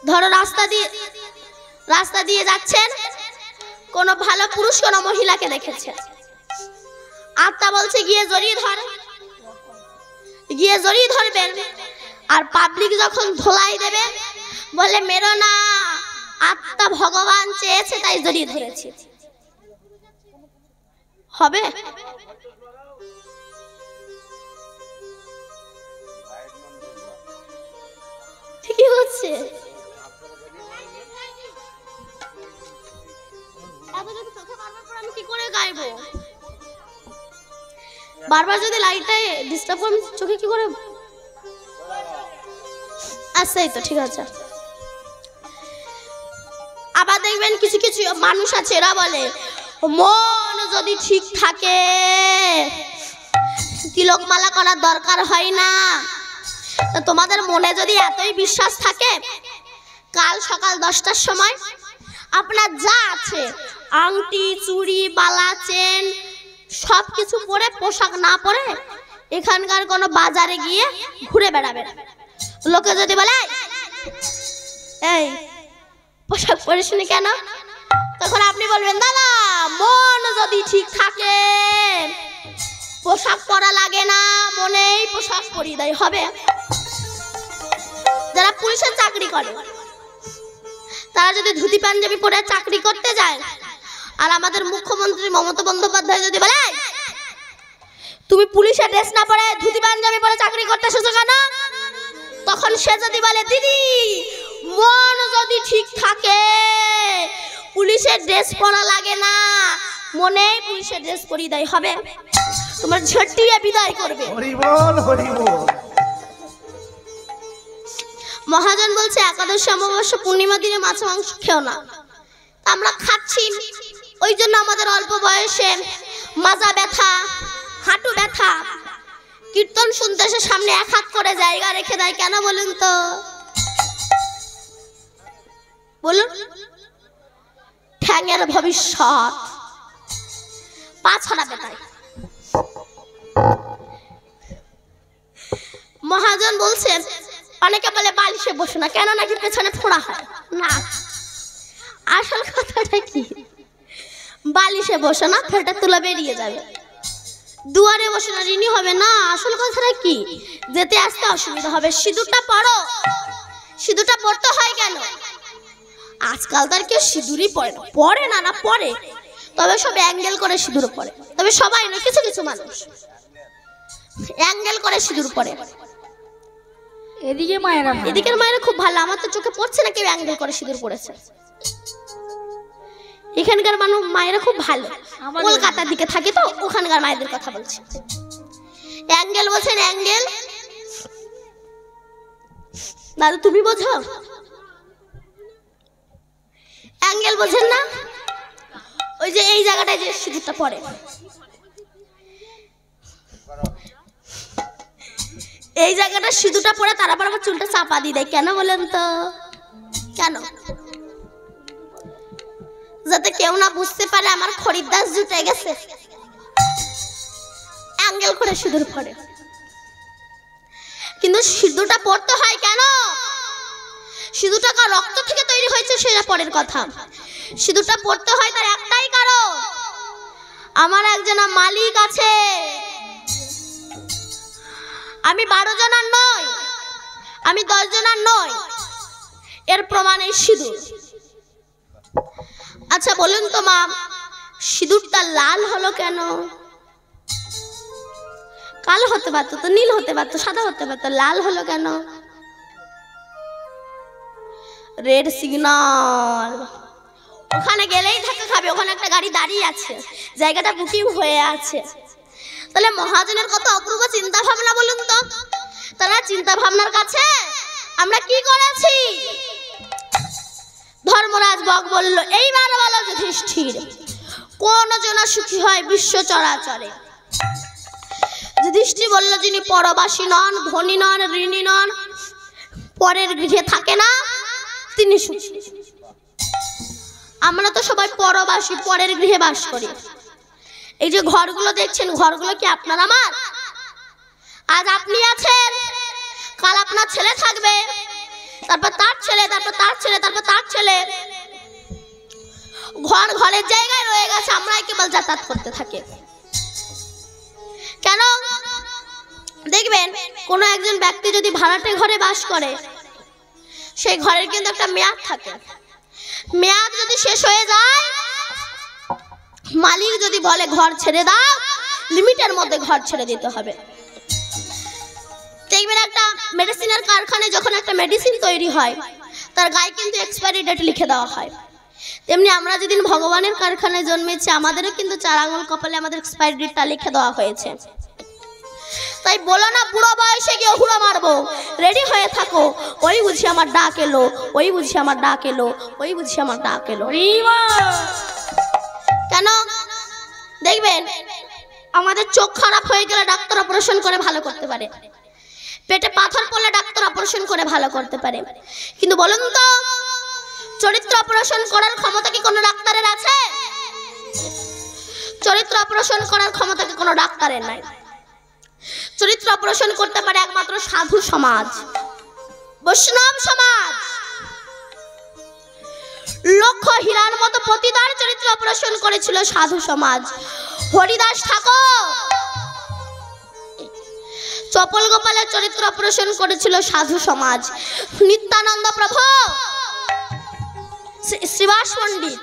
ধরো রাস্তা দিয়ে যাচ্ছেন, কোন ভালো পুরুষ কোন মহিলাকে দেখেছে, আত্মা বলছে গিয়ে জড়িয়ে ধর, গিয়ে জড়িয়ে ধরবেন। আর পাবলিক যখন ধোলাই দেবে বলে মেরো না, আত্মা ভগবান চেয়েছে তাই জড়িয়ে ধরেছি। হবে? ঠিকই হচ্ছে। আমি কি করে গাইবো? বারবার যদি লাইটটা ডিস্টার্ব করে চোখে কি করে? আচ্ছা এই তো ঠিক আছে। আবার দেখবেন কিছু কিছু মানুষ আছে এরা বলে মন যদি ঠিক থাকে তিলক মালা করার দরকার হয় না। তো তোমাদের মনে যদি এতই বিশ্বাস থাকে, কাল সকাল 10টার সময় আপনার যা আছে আংটি চুড়ি বালা চেন সব কিছু পরে, পোশাক না পরে এখানকার কোনো বাজারে গিয়ে ঘুরে বেড়াবেন। লোকে যদি বলে এই পোশাক পরিসনি কেন, তখন আপনি বলবেন দাদা মন যদি ঠিক থাকে পোশাক পরা লাগে না, মনেই পোশাক পরিধান হবে। যারা পুলিশের চাকরি করে তারা যদি ধুতি পাঞ্জাবি পরে চাকরি করতে যায়, আর আমাদের মুখ্যমন্ত্রী মমতা বন্দ্যোপাধ্যায় যদি বলে তুমি পুলিশের ড্রেস না পরে ধুতি পাঞ্জাবি পরে চাকরি করতে এসেছো কেন, তখন সে যদি বলে দিদি মন যদি ঠিক থাকে পুলিশের ড্রেস পরা লাগে না, মনেই পুলিশের ড্রেস পরিধান হবে, তোমার ঝটিয়ে বিদায় করবে। হরি বল হরি বল। মহাজন বলছে একাদশী অমাবস্যা পূর্ণিমা দিনে মাছ মাংস খেও না। আমরা খাচ্ছি, ওই জন্য আমাদের অল্প বয়সে মাজা ব্যথা, হাঁটু ব্যথা, কীর্তন শুনতে এসে সামনে 1 হাত করে জায়গা রেখে দেয় কেন বলুন তো? বলুন, ঠ্যাঙের ভবিষ্যৎ, পা ছড়াবে তাই। মহাজন বলছে অনেকে বলে বালিশে বসো না, কেন নাকি পেছনে ফোড়া হয় না। আসল কথাটা কি, বালিশে বসো না, ফেটা তুলা বেরিয়ে যাবে। দুয়ারে বসে না, ঋণী হবে না। আসল কথাটা কি, যেতে আসতে অসুবিধা হবে। সিঁদুরটা পরো। সিঁদুরটা পরতে হয় কেন? আজকাল তার কেউ সিঁদুরই পরে না। পরে না, না পরে, তবে সব অ্যাঙ্গেল করে সিঁদুর পরে। তবে সবাই না, কিছু কিছু মানুষ অ্যাঙ্গেল করে সিঁদুর পরে। এদিকে মায়েরা, এদিকের মায়েরা খুব ভালো, আমার তো চোখে পড়ছে না কেউ অ্যাঙ্গেল করে সিঁদুর পড়েছে। এখানকার মানুষ মায়েরা খুব ভালো, কলকাতার দিকে থাকে তো, ওখানকার মায়েদের কথা বলছি। অ্যাঙ্গেল বলছেন, অ্যাঙ্গেল দাদু তুমি বোঝো? অ্যাঙ্গেল বোঝেন না? ওই যে এই জায়গাটায় যে সিঁদুরটা পড়ে, এই জায়গাটা সিঁদুরটা পড়ে তারপর আবার চুলটা চাপা দিয়ে দেয়। কেন বলেন তো? কেন? যাতে কেউ না বুঝতে পারে আমার খরিদ্দার জুটে গেছে। অ্যাঙ্গেল করে সিঁদুর পড়ে। কিন্তু সিঁদুরটা পড়তে হয় কেন? সিঁদুরটা কার রক্ত থেকে তৈরি হয়েছে সেটা পরের কথা। সিঁদুরটা পড়তে হয় তার একটাই কারণ, আমার একজন মালিক আছে। আমি 12 জনের নই, আমি 10 জনের নই, এর প্রমাণ এই সিঁদুর। আচ্ছা বলুন তো মা, সিঁদুরটা লাল হলো কেন? কালো হতে পারতো তো, নীল হতে পারতো, সাদা হতে পারতো, লাল হলো কেন? Red signal. ওখানে গেলেই ধাক্কা খাবে, ওখানে একটা গাড়ি দাঁড়িয়ে আছে, জায়গাটা বুকিং হয়ে আছে। তাহলে মহাজনের কত অপূর্ব চিন্তা ভাবনা বলুন তো। তারা চিন্তা ভাবনার কাছে আমরা কি করেছি? ধর্মরাজ বক বলল, এইবার বলো যুধিষ্ঠির, কোন জন সুখী হয় বিশ্ব চরাচরে? যুধিষ্ঠির বলল, যিনি পরবাসী নন, ধনী নন, ঋণী নন, পরের গৃহে থাকে না, তিনি সুখী। আমরা তো সবাই পরবাসী, পরের গৃহে বাস করি। এই যে ঘরগুলো দেখছেন, ঘরগুলো কি আপনার আমার? আজ আপনি আছেন, কাল আপনার ছেলে থাকবে, তারপর তার ছেলে, তারপর তার ছেলে, তারপর তার ছেলে। ঘর ঘরের জায়গায় রয়ে গেছে, আমরাই কেবল যাতায়াত করতে থাকি। কেন? দেখবেন কোনো একজন ব্যক্তি যদি ভাড়াটে ঘরে বাস করে, সেই ঘরের কিন্তু একটা মেয়াদ থাকে। মেয়াদ যদি শেষ হয়ে যায়, মালিক যদি বলে ঘর ছেড়ে দাও, লিমিটের মধ্যে ঘর ছেড়ে দিতে হবে। দেখবেন একটা মেডিসিনের কারখানায় যখন একটা মেডিসিন তৈরি হয়, তার গায়ে কিন্তু এক্সপায়ারি ডেট লিখে দেওয়া হয়। তেমনি আমরা যেদিন ভগবানের কারখানায় জন্মেছি, আমাদেরও কিন্তু 4 আঙুল কপালে আমাদের এক্সপায়ারি ডেটটা লিখে দেওয়া হয়েছে। তাই বলো না বুড়ো বয়সে গিয়ে হুড়ো মারবো, রেডি হয়ে থাকো, ওই বুঝি আমার ডাক এলো, ওই বুঝি আমার ডাক এলো, ওই বুঝি আমার ডাক এলো। কেন? দেখবেন আমাদের চোখ খারাপ হয়ে গেলে ডাক্তার অপারেশন করে ভালো করতে পারে, পেটে পাথর পড়লে ডাক্তার অপারেশন করে ভালো করতে পারে। কিন্তু বলুন তো, চরিত্র অপারেশন করার ক্ষমতা কি কোনো ডাক্তারের আছে? চরিত্র অপারেশন করার ক্ষমতা কি কোনো ডাক্তারের নাই। চরিত্র অপারেশন করতে পারে একমাত্র সাধু সমাজ, বৈষ্ণব সমাজ। লক্ষ হীরার মতো প্রতিদার চরিত্র অপারেশন করেছিল সাধু সমাজ। হরিদাস ঠাকুর, চপল গোপালের চরিত্র অপারেশন করেছিল সাধু সমাজ। নিত্যানন্দ প্রভু, শ্রীবাস পণ্ডিত,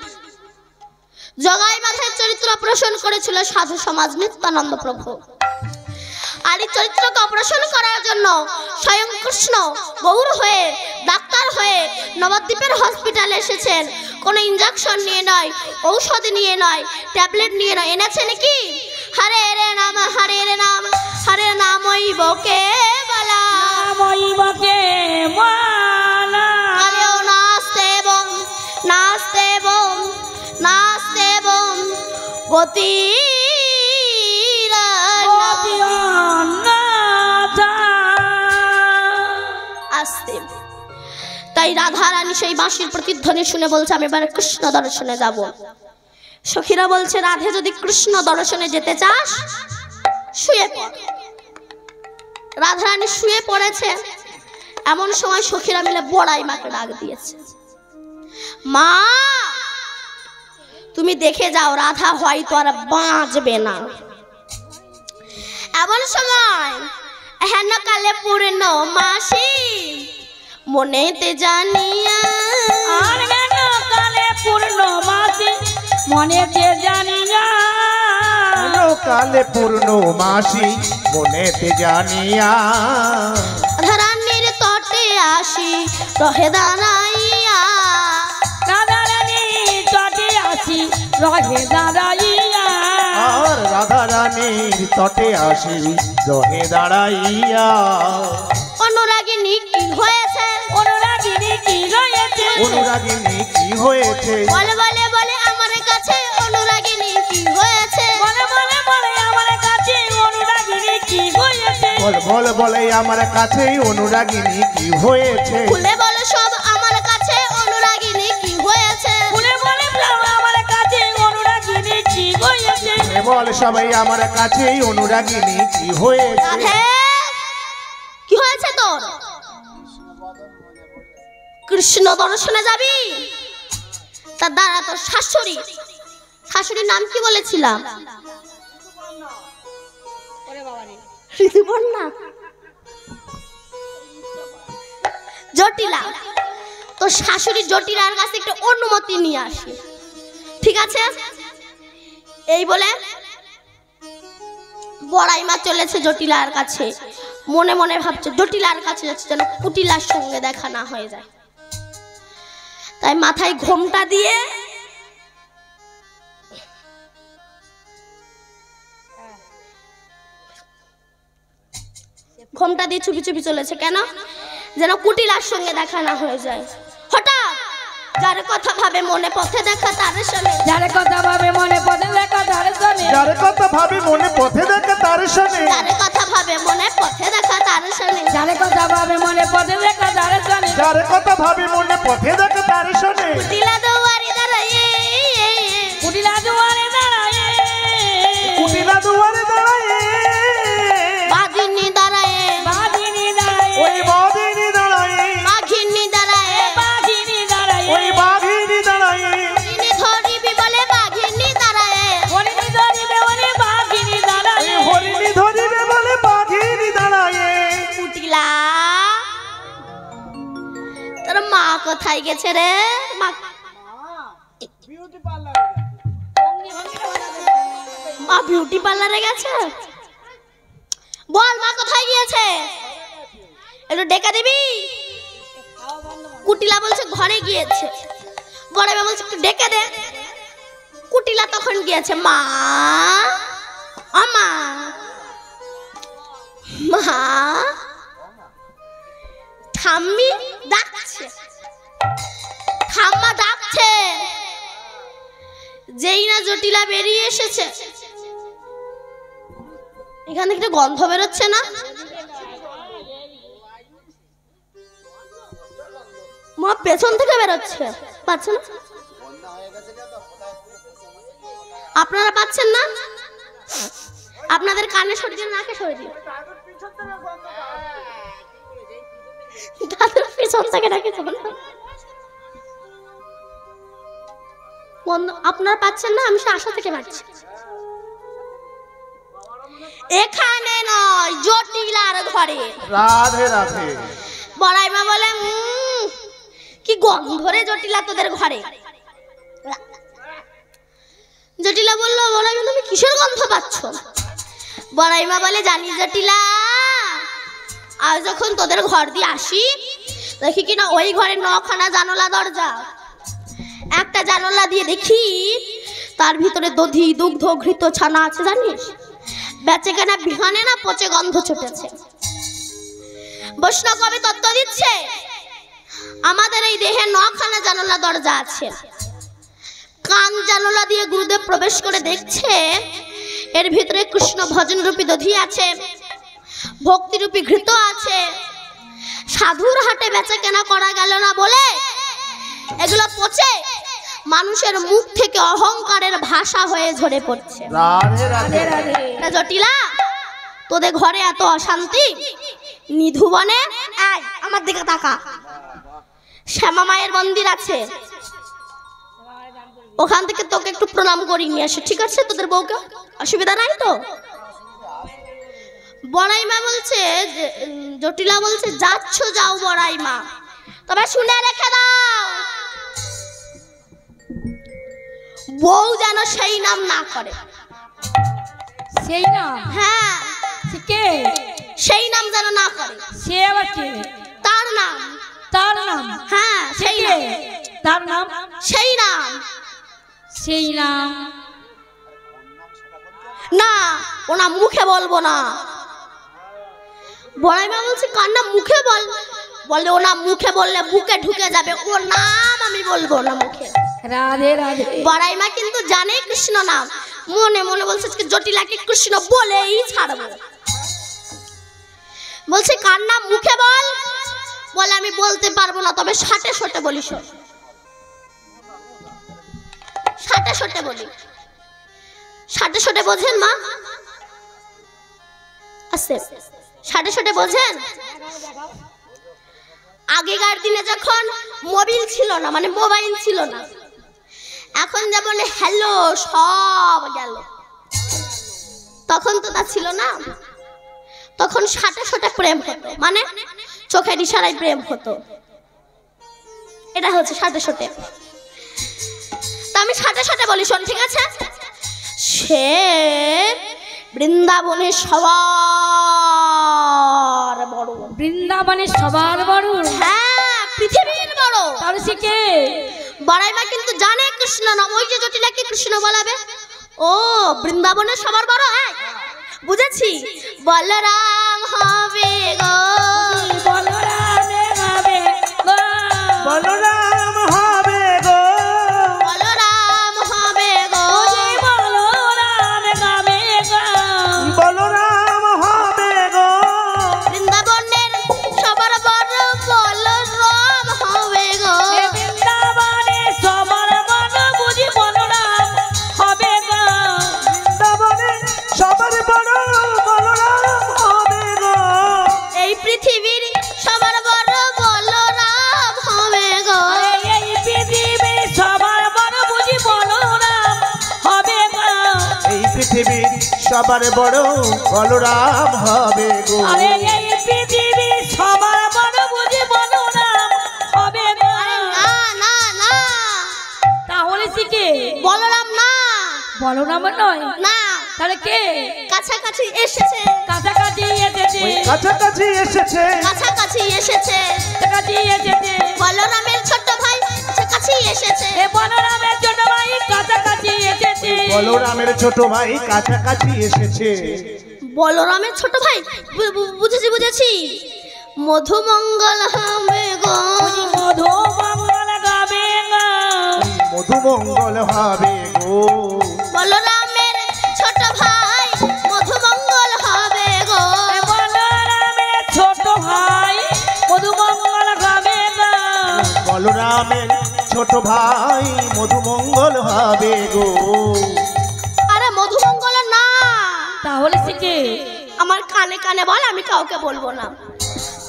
জগাই মাধের চরিত্র অপারেশন করেছিল সাধু সমাজ, নিত্যানন্দ প্রভু। আর এই চরিত্রকে অপারেশন করার জন্য স্বয়ং কৃষ্ণ গৌর হয়ে, ডাক্তার হয়ে নবদ্বীপের হসপিটালে এসেছেন। কোনো ইনজেকশন নিয়ে নয়, ঔষধ নিয়ে নয়, ট্যাবলেট নিয়ে নয়, এনেছেন কি? হরে রে নাম, হরে রে নাম, হরে নামই বকে বলা, নামই বকে বলা। কালেও নাস্তে বম, নাস্তে বম, নাস্তে বম, গতি আসতে। তাই রাধা রানী সেই বাঁশির প্রতিধ্বনি শুনে বলছে, আমি এবার কৃষ্ণ দর্শনে যাব। সখীরা বলছে, রাধে যদি কৃষ্ণ দর্শনে যেতে চাস, শুয়ে পড়। রাধা রানী শুয়ে পড়েছে। এমন সময় সখীরা মিলে বড়াই মাকে ডাক দিয়েছে, মা তুমি দেখে যাও, রাধা হয়তো আর বাঁচবে না। এমন সময় হেন কালে পূর্ণ মাসি মনেতে জানিয়া, আর হেন কালে পূর্ণ মাসি মনেতে জানিয়া, কালে পূর্ণ মাসি মনেতে জানিয়া, রাধারানীর তটে আসি রহে দাঁড়াইয়া, রাধারানীর তটে আসি রহে দাঁড়াইয়া, আর রাধা রানীর তটে আসি রহে দাঁড়াইয়া। অনুরাগিনী কি হয়েছে, অনুরাগিনী কি রয়েছে, অনুরাগিনী কি হয়েছে, বলে বলে বলে আমার কাছে অনুরাগিনী কি হয়েছে, বলে বলে বলে আমার কাছে অনুরাগিনী কি হয়েছে, বল বল বলে আমার কাছে অনুরাগিনী কি হয়েছে, খুলে বলো সব আমার কাছে অনুরাগিনী কি হয়েছে, বলে বলে আমার কাছে অনুরাগিনী কি হয়েছে, বল সবাই আমার কাছে অনুরাগিনী কি হয়েছে। রাধে কি হয়েছে তোর, কৃষ্ণ দর্শনে যাবি, তার দ্বারা তোর শাশুড়ি, শাশুড়ির নাম কি বলেছিলাম, ঋতুপর্ণা, জটিলা, তোর শাশুড়ি জটিলার কাছে একটু অনুমতি নিয়ে আসি, ঠিক আছে? এই বলে বড়াই মা চলেছে জটিলার কাছে, মনে মনে ভাবছে জটিলার কাছে যাচ্ছে যেন কুটিলার সঙ্গে দেখা না হয়ে যায়, তাই মাথায় ঘোমটা দিয়ে চুপি চুপি চলেছে, কেন যেন কুটিলার সঙ্গে দেখা না হয়ে যায়। হঠাৎ যার কথা ভাবে মনে পথে দেখা তার সঙ্গে, যার কথা ভাবে মনে পথে দেখা তার সঙ্গে, যার কথা ভাবি মনে পথে দেখা তার সঙ্গে, যার কথা ভাবে মনে পথে দেখা তার সঙ্গে, যার কথা ভাবে মনে পথে দেখা তার সঙ্গে, যার কথা ভাবি মনে পথে দেখা তার সঙ্গে, কুটিলা দুয়ারে দাঁড়ায়ে, কুটিলা দুয়ারে দাঁড়ায়ে, কুটিলা দুয়ারে দাঁড়ায়ে, বাঘিনী দাঁড়ায়ে, বাঘিনী দাঁড়ায়ে, ওই বাঘিনী দাঁড়ায়ে, বাঘিনী দাঁড়ায়ে, বাঘিনী দাঁড়ায়ে, ওই বাঘিনী দাঁড়ায়ে, বাঘিনী ধরিবি বলে বাঘিনী দাঁড়ায়ে, হরিণী ধরিবে বলে বাঘিনী দাঁড়ায়ে, হরিণী ধরিবে বলে বাঘিনী দাঁড়ায়ে। কুটিলা তোর মা কোথায় গেছে রে, মা মা বিউটি পার্লারে গেছে, বল মা কোথায় গিয়েছে, একটু ডেকে দিবি। কুটিলা বলছে ঘরে গিয়েছে, বড় মা বলছে একটু ডেকে দে, কুটিলা তখন গিয়েছে, মা আমা মা, ঠাম্মি ডাকছে, ঠাম্মা ডাকছে, যেই না জটিলা বেরিয়ে এসেছে, এখান থেকে একটা গন্ধ বেরোচ্ছে না, মা পেছন থেকে বেরোচ্ছে, পাচ্ছেন না? আপনারা পাচ্ছেন না? আপনাদের কানে সরে দিয়ে নাকে সরে দিয়ে, তাদের পেছন থেকে নাকে আপনারা পাচ্ছেন না, আমি সে আশা থেকে পাচ্ছি। এখানে নয়, জটিলার ঘরে। রাধে রাধে। বড়াই মা বলে কি গন্ধ রে জটিলা তোদের ঘরে। জটিলা বললো বড়াই মা তুমি কিসের গন্ধ পাচ্ছ? বড়াই মা বলে জানি জটিলা, আজ যখন তোদের ঘর দিয়ে আসি দেখি কিনা ওই ঘরে 9খানা জানলা দরজা, একটা জানলা দিয়ে দেখি তার ভিতরে দধি দুগ্ধ ঘৃত ছানা আছে, জানিস বেচে কেনা বিহানে না পচে গন্ধ ছুটেছে। বৈষ্ণব কবি তত্ত্ব দিচ্ছে আমাদের এই দেহে 9খানা জানলা দরজা আছে। কান জানলা দিয়ে গুরুদেব প্রবেশ করে দেখছে এর ভিতরে কৃষ্ণ ভজন রূপী দধি আছে, ভক্তি রূপী ঘৃত আছে। সাধুর হাটে বেচা কেনা করা গেল না বলে এগুলো পচে মানুষের মুখ থেকে অহংকারের ভাষা হয়ে ঝরে পড়ছে। রাধে রাধে। জটিলা তোদের ঘরে এত অশান্তি, নিধুবনে আমার দিকে তাকা। শ্যামা মায়ের মন্দির আছে, ওখান থেকে তোকে একটু প্রণাম করি নিয়ে আসে, ঠিক আছে? তোদের বউকে অসুবিধা নাই তো? বড়াই মা বলছে, জটিলা বলছে যাচ্ছ যাও বড়াই মা, তবে শুনে রেখে দাও বউ যেন সেই নাম না করে। সেই নাম? হ্যাঁ, কে? সেই নাম যেন না করে। সে আবার কে? তার নাম। তার নাম? হ্যাঁ, সেই কে? নাম। তার নাম? সেই নাম। সেই নাম না, ওনা মুখে বলবো না। বড়াই মা বলছে কার নাম মুখে বল, বলে ওনা মুখে বললে বুকে ঢুকে যাবে, ওর নাম আমি বলবো না মুখে। রাধে রাধে। বড়াই মা কিন্তু জানে কৃষ্ণ নাম, মনে মনে বলছে জটিলাকে কৃষ্ণ বলেই ছাড়বো। বলছে কার নাম মুখে বল, বলে আমি বলতে পারবো না, তবে সাটে সোটে বলি। শোন, সাটে সোটে বলি। সাটে সোটে বোঝেন মা? আস্তে সাটে সোটে বোঝেন? আগেকার দিনে যখন মোবাইল ছিল না, মানে মোবাইল ছিল না, এখন যেমন হ্যালো সব গেল, তখন তো তা ছিল না। তখন সাটে সোটে প্রেম হতো, মানে চোখের ইশারায় প্রেম হতো। এটা হচ্ছে সাটে সোটে। তা আমি সাটে সাটে বলি, শোন, ঠিক আছে? সে বৃন্দাবনে সবার বড়। বৃন্দাবনে সবার বড়? হ্যাঁ, পৃথিবীর বড়। তাহলে সে কে? বড়াই মা কিন্তু জানে কৃষ্ণ নাম, ওই যে জটিলাকে কৃষ্ণ বলাবে। ও বৃন্দাবনে সবার বড়, হ্যাঁ বুঝেছি। বলরাম হবে গো, বলরামে হবে গো, বলরাম হবে গো, বলরাম হবে গো, বলরামে হবে গো, বলরাম হবে গো, বৃন্দাবনের সবার বড় বলরাম হবে গো, বৃন্দাবনে সবার বড় বুঝি বলরাম হবে গো, বৃন্দাবনে সবার বড় বলরাম হবে গো, এই পৃথিবীর সবার বড় বলরাম হবে গো, এই পৃথিবীর সবার বড় বুঝি বলরাম হবে গো, এই পৃথিবীর সবার বড় বলরাম হবে গো, আরে এই পৃথিবীর সবার বড় বুঝি বলরাম হবে গো। না না না, তাহলে সে কে? বলরাম না, বলরাম নয়? না, তাহলে কে? কাছাকাছি এসেছে, কাছাকাছি এসেছে, ওই কাছাকাছি এসেছে, কাছাকাছি এসেছে, কাছাকাছি এসেছে, বলরামের ছোট ভাই কাছাকাছি এসেছে, এ বলরামের ছোট ভাই কাছাকাছি এসেছে, বলরামের ছোট ভাই কাছাকাছি এসেছে, বলরামের ছোট ভাই, বুঝেছি বুঝেছি, মধুমঙ্গল হবে গো, মধু মঙ্গল গাবে গো, মধুমঙ্গল হবে গো, বলরামের ছোট ভাই মধুমঙ্গল হবে গো, এ বলরামের ছোট ভাই মধু মঙ্গল গাবে গো, বলরামের ছোট ভাই মধুমঙ্গল হবে গো, আরে মধুমঙ্গল না, তাহলে সে কে? আমার কানে কানে বল, আমি কাউকে বলবো না।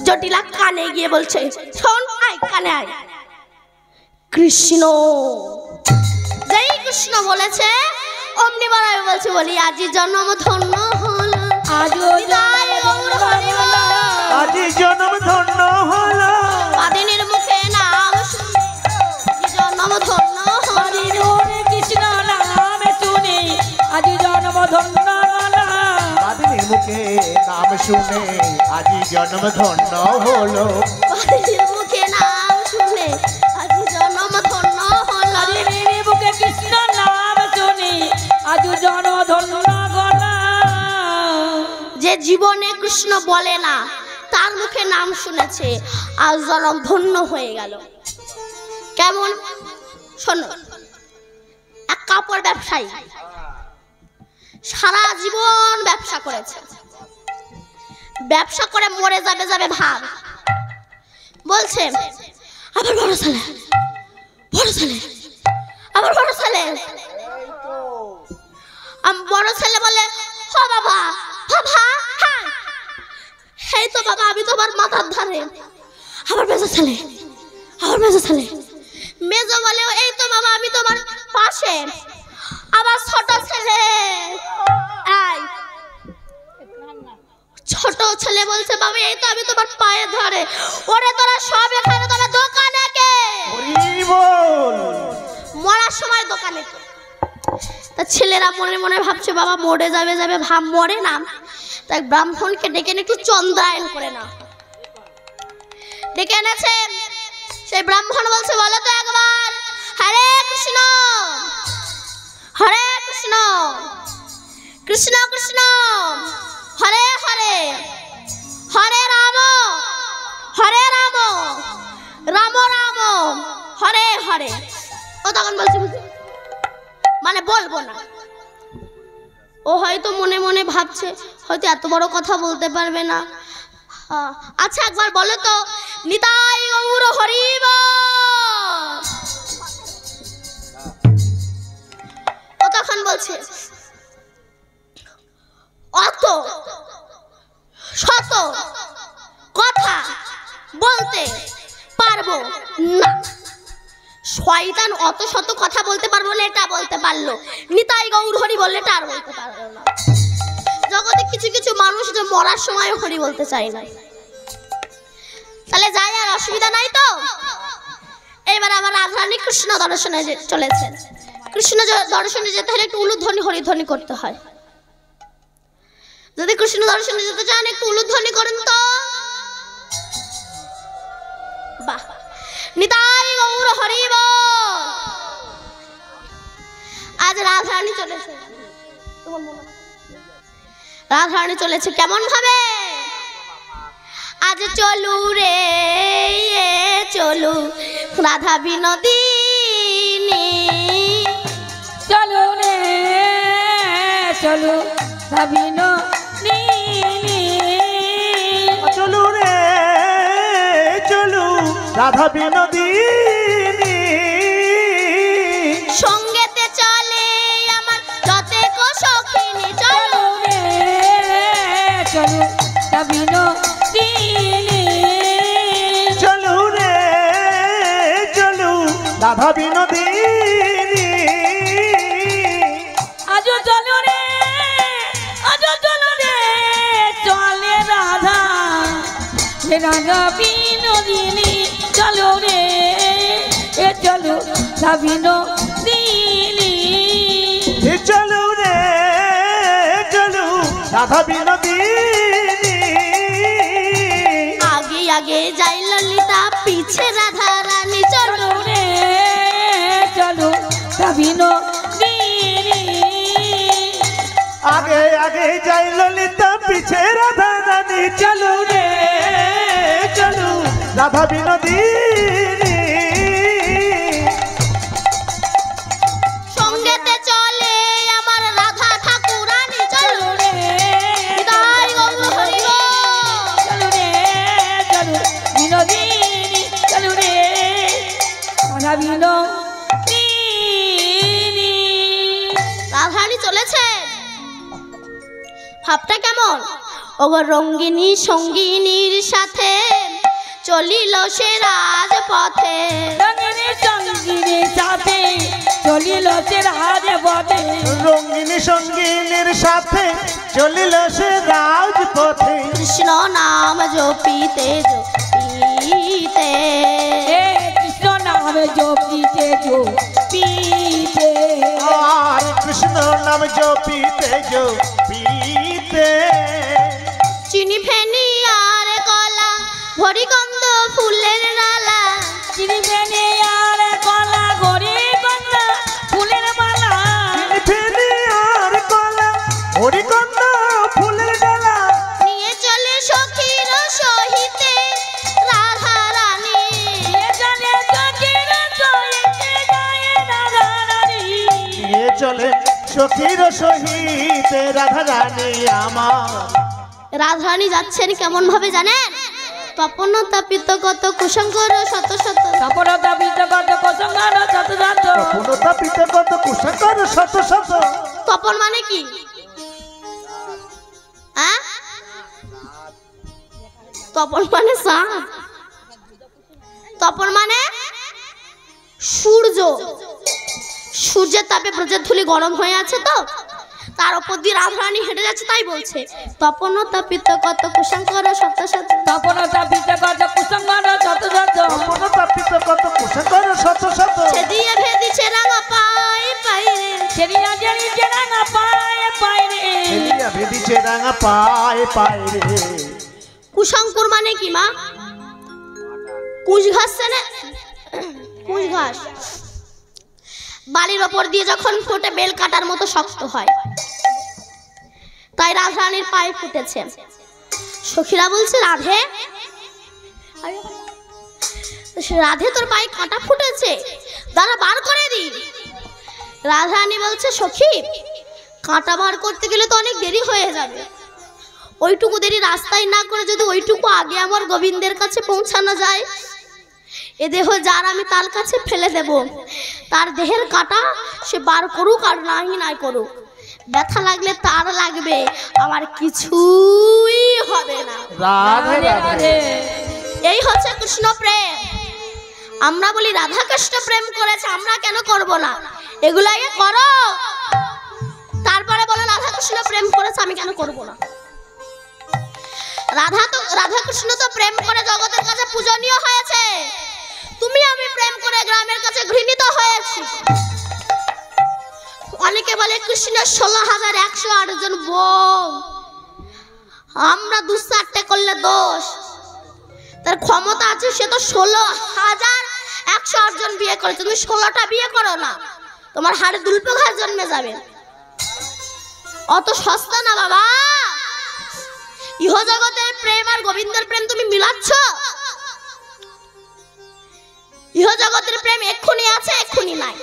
জটিলা কানে গিয়ে বলছে, শোন, আয় কানে আয়, কৃষ্ণ। যেই কৃষ্ণ বলেছে অমনি বাড়াবে বলছে, বলি আজি জন্ম ধন্য হল, আজও বিদায় গৌর হরি বল। আজি জন্ম ধন্য হলো, বাদিনীর মুখে নাম শুনে আজি জন্ম ধন্য হল, হরে কৃষ্ণ নাম শুনে আজ জন্ম ধন্য হলো, বাদিনীর মুখে নাম শুনে আজি জন্ম ধন্য হলো, বাদিনীর মুখে নাম শুনে আজি জন্ম ধন্য হল, আরে মেরে বুকে কৃষ্ণ নাম শুনে আজ জন্ম ধন্য হলো। যে জীবনে কৃষ্ণ বলে না, তার মুখে নাম শুনেছে, আজ জনম ধন্য হয়ে গেল। কেমন? শোনো, এক কাপড় ব্যবসায়ী সারা জীবন ব্যবসা করেছে, ব্যবসা করে মরে যাবে যাবে ভাব, বলছে আবার বড় ছেলে, বড় ছেলে, আবার বড় ছেলে। বড় ছেলে বলে, হ বাবা, বাবা, হ্যাঁ এই তো বাবা, আমি তোমার মাথার ধারে, আমার মেজো ছেলে, আমার মেজো ছেলে। মেজো বলে এই তো বাবা আমি তোমার পাশে। আমার ছোট ছেলে, এই ছোট ছেলে বলছে বাবা এই তো আমি তোমার পায়ে ধরে। ওরে তোরা সব এখানে, তোরা দোকানে কে? মরার সময় দোকানে কে? তা ছেলেরা মনে মনে ভাবছে বাবা মরে যাবে যাবে, ভাব মরে না। তাই ব্রাহ্মণকে ডেকে একটু চন্দ্রায়ণ করে না, ডেকে এনেছে। সেই ব্রাহ্মণ বলছে বলো তো একবার হরে কৃষ্ণ, হরে কৃষ্ণ, কৃষ্ণ কৃষ্ণ হরে হরে, হরে রাম, হরে রাম, রাম রাম হরে হরে। ও তখন বলছে মানে বলবো না। ও হয়তো মনে মনে ভাবছে হয়তো এত বড় কথা বলতে পারবে না। আচ্ছা একবার বলো তো নিতাই গৌর হরি বল। ও তখন বলছে অত শত কথা বলতে পারবো না। শয়তান অত শত কথা বলতে পারবো না এটা বলতে পারলো, নিতাই গৌর হরি বললে এটা আর বলতে পারলো না। জগতে কিছু কিছু মানুষ যে মরার সময় হরি বলতে চায় না। তাহলে যাই আর অসুবিধা নাই তো। এবার আবার রাধারানী কৃষ্ণ দর্শনে চলেছেন। কৃষ্ণ দর্শনে যেতে হলে একটু উলুধ্বনি হরিধ্বনি করতে হয়। যদি কৃষ্ণ দর্শনে যেতে চান একটু উলুধ্বনি করেন তো। বাহ, নিতাই গৌর হরি বল। আজ রাধারানী চলেছে, রাধারানী চলেছে কেমন ভাবে? আজ চলু রে চলু রাধা বিনোদিনী, চলো রে চলো রাধা বিনোদিনী, চলু রে চলু রাধা বিনোদিনী। সঙ্গেতে চলে আমার যতেক সখিনী, চলো রে চলো রাধা বিনোদিনী, চলু রে চলু রাধা বিনোদিনী। আজো চলো রে, আজো চলো রে চলে রাধা, রাধা বিনোদিনী। চলো রে চলো রাধা বিনোদিনী, চলু রে চলু রাধা বিনোদিনী। আগে আগে যাই ললিতা পিছে রাধা রানী, চলো চলো রে চলো রাধা বিনোদিনী, আগে আগে যাই ললিতা পিছে রাধা রানী। চলু রে চলু রাধা বিনোদিনী। সঙ্গেতে চলে আমার রাধা ঠাকুরানী, চলো চলো রে নিতাই গৌর হরি বল। চলো রে চলো বিনোদিনী, চলো রে রাধা বিনোদিনী। রাধারানী চলেছেন, ভাবটা কেমন? ওগো রঙ্গিনী সঙ্গিনীর সাথে চলিল সে রাজপথে, রঙিনী সঙ্গিনীর সাথে চলিল সে রাজপথে, রঙ্গিনী সঙ্গিনীর সাথে চলিল সে রাজপথে। কৃষ্ণ নাম জপিতে জপিতে, হে কৃষ্ণ নামে জপিতে জপিতে, আর কৃষ্ণ নাম জপিতে জপিতে। চিনি ফেনি আর কলা ভরি গন্ধ ফুলের ডালা, চিনি ফেনি আর কলা গরি গন্ধা ফুলের মালা, ফেনি আর কলা হরিকন্দ ফুলের ডালা। নিয়ে চলে সখীর সহিতে রাধা রানী, এখানে সখীর সহিতে যায় রাধা রানী, নিয়ে চলে সখীর সহিত রাধা রানী আমার। রাধারানী যাচ্ছেন কেমন ভাবে জানেন? তপন তাপিত কত কুসঙ্গর শত শত, তপরতা বিতগত কোসঙ্গার শত শত, পুনতা পিতে কত কুশঙ্কর শত শত। তপন মানে কি? তপন মানে চাঁদ। তপন মানে সূর্য, সূর্যের তাপে ব্রজের ধুলি গরম হয়ে আছে, তো তার উপর দিয়ে রাধারানী হেঁটে যাচ্ছে, তাই বলছে তপন তাপিত কত কুসংকর শত শত, তপন তাপিত কত কুসংকর শত শত, তপন তাপিত কত কুসংকর শত শত, ছেদিয়ে ভেদিছে রাঙা পায়ে পায়ে রে, ছেড়িয়া জড়িয়ে রাঙা পায়ে পায়ে রে, ছেড়িয়া ভেদিছে রাঙা পায়ে পায়ে রে। কুসংকুর মানে কি মা? কুশ ঘাস না, কুশ ঘাস বালির ওপর দিয়ে যখন ফোটে বেল কাটার মতো শক্ত হয়, তাই রাধারানীর পায়ে ফুটেছে। সখীরা বলছে রাধে, রাধে তোর পায়ে কাঁটা ফুটেছে, দাঁড়া বার করে দি। রাধারানী বলছে সখী, কাঁটা বার করতে গেলে তো অনেক দেরি হয়ে যাবে, ওইটুকু দেরি রাস্তায় না করে যদি ওইটুকু আগে আমার গোবিন্দের কাছে পৌঁছানো যায়, এ দেহ যার আমি তার কাছে ফেলে দেব, তার দেহের কাঁটা সে বার করুক আর নাই করুক, ব্যথা লাগলে তার লাগবে, আমার কিছুই হবে না। রাধে রাধে। এই হচ্ছে কৃষ্ণ প্রেম। আমরা বলি রাধা কৃষ্ণ প্রেম করেছে, আমরা কেন করব না? এগুলো আগে করো, তারপরে বলো রাধা কৃষ্ণ প্রেম করেছে আমি কেন করব না। রাধা কৃষ্ণ তো প্রেম করে জগতের কাছে পূজনীয় হয়েছে, তুমি আমি প্রেম করে গ্রামের কাছে ঘৃণিত হয়েছি। অনেকে বলে কৃষ্ণের 16,108 জন বউ, আমরা 2-4টে করলে দোষ, তার ক্ষমতা আছে, সে তো 16,108 জন বিয়ে করেছে, তুমি 16টা বিয়ে করো না, তোমার হাড়ে দুলপো ঘাস জন্মে যাবে। অত সস্তা না বাবা। ইহ জগতের প্রেম আর গোবিন্দের প্রেম তুমি মিলাচ্ছ? ইহ জগতের প্রেম এক্ষুনি আছে, এক্ষুনি নাই।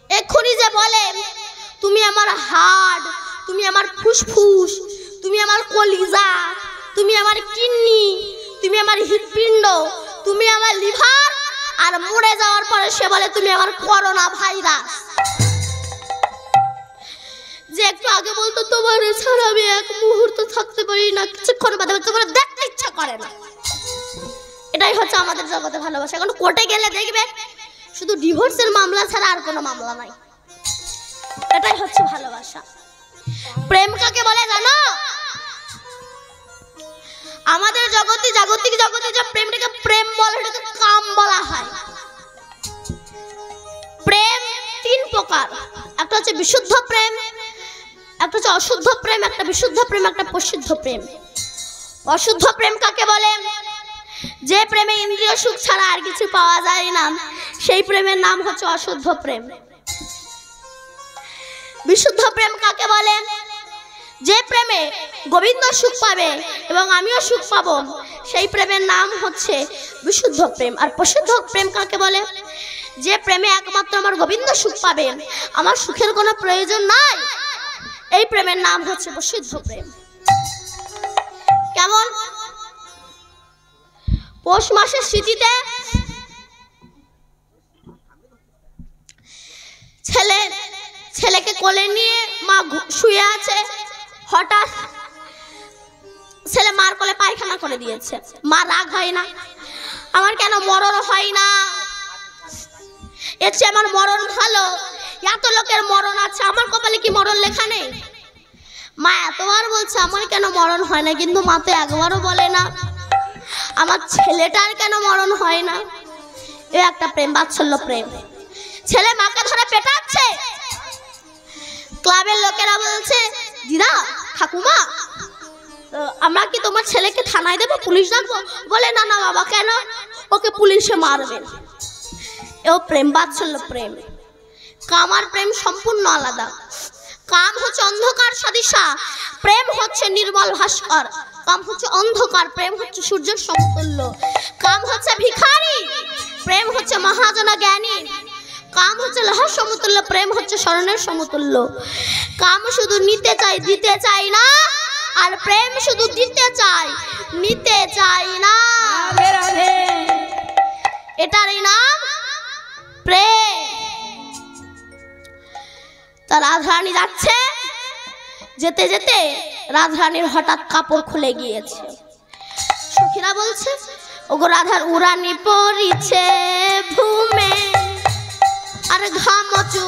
এক্ষুনি যে বলে তুমি আমার হাড়, তুমি আমার ফুসফুস, তুমি আমার কলিজা, তুমি আমার কিডনি, তুমি আমার হৃৎপিণ্ড, তুমি আমার লিভার, আর মরে যাওয়ার পরে সে বলে তুমি আমার করোনা ভাইরাস। যে একটু আগে বলতো তোমার ছাড়া আমি এক মুহূর্ত থাকতে পারি না, কিছুক্ষণ বাদে তোমার দেখতে ইচ্ছা করে না। এটাই হচ্ছে আমাদের জগতে ভালোবাসা। এখন কোর্টে গেলে দেখবে শুধু ডিভোর্সের মামলা ছাড়া আর কোনো মামলা নাই। এটাই হচ্ছে ভালোবাসা। প্রেম কাকে বলে জানো? আমাদের জাগতিক জগতে যে প্রেমটাকে প্রেম বলে সেটাকে কাম বলা হয়। প্রেম 3 প্রকার, একটা হচ্ছে বিশুদ্ধ প্রেম, একটা হচ্ছে অশুদ্ধ প্রেম, একটা বিশুদ্ধ প্রেম, একটা প্রসিদ্ধ প্রেম। অশুদ্ধ প্রেম কাকে বলে? যে প্রেমে ইন্দ্রিয় সুখ ছাড়া আর কিছু পাওয়া যায় না, সেই প্রেমের নাম হচ্ছে অশুদ্ধ প্রেম। বিশুদ্ধ প্রেম কাকে বলে? যে প্রেমে গোবিন্দ সুখ পাবে এবং আমিও সুখ পাবো, সেই প্রেমের নাম হচ্ছে বিশুদ্ধ প্রেম। আর প্রসিদ্ধ প্রেম কাকে বলে? যে প্রেমে একমাত্র আমার গোবিন্দ সুখ পাবে, আমার সুখের কোনো প্রয়োজন নাই, এই প্রেমের নাম হচ্ছে প্রসিদ্ধ প্রেম। কেমন? পৌষ মাসের স্মৃতিতে ছেলেকে কোলে নিয়ে মা শুয়ে আছে, হঠাৎ ছেলে মার কোলে পায়খানা করে দিয়েছে। মা রাগ হয় না? আমার কেন মরণ হয় না? এর চেয়ে আমার মরণ ভালো, এত লোকের মরণ আছে, আমার কপালে কি মরণ লেখা নেই? মা এতবার বলছে আমার কেন মরণ হয় না, কিন্তু মা তো একবারও বলে না আমার ছেলেটার কেন মরণ হয় না। এ একটা প্রেম, বাৎসল্য প্রেম। ছেলে মাকে ধরে পেটাচ্ছে, ক্লাবের লোকেরা বলছে দিদা ঠাকুমা আমরা কি তোমার ছেলেকে থানায় দেবো, পুলিশ ডাকবো? বলে না না বাবা, কেন? ওকে পুলিশে মারবে। এও প্রেম, বাৎসল্য প্রেম। কাম আর প্রেম সম্পূর্ণ আলাদা। কাম হচ্ছে অন্ধকার সদিশা, প্রেম হচ্ছে নির্মল ভাস্কর। কাম হচ্ছে অন্ধকার, প্রেম হচ্ছে সূর্যের সমতুল্য। কাম হচ্ছে ভিখারি, প্রেম হচ্ছে মহাজন জ্ঞানী। কাম হচ্ছে লোহার সমতুল্য, প্রেম হচ্ছে স্বর্ণের সমতুল্য। কাম শুধু নিতে চাই, দিতে চাই না, আর প্রেম শুধু দিতে চাই, নিতে চাই না। এটারই নাম প্রেম। তা রাধারানী যাচ্ছে, যেতে যেতে রাধারানীর হঠাৎ কাপড় খুলে গিয়েছে। সখীরা বলছে ওগো রাধার উড়ানি পড়িছে ভূমে আর ঘামচু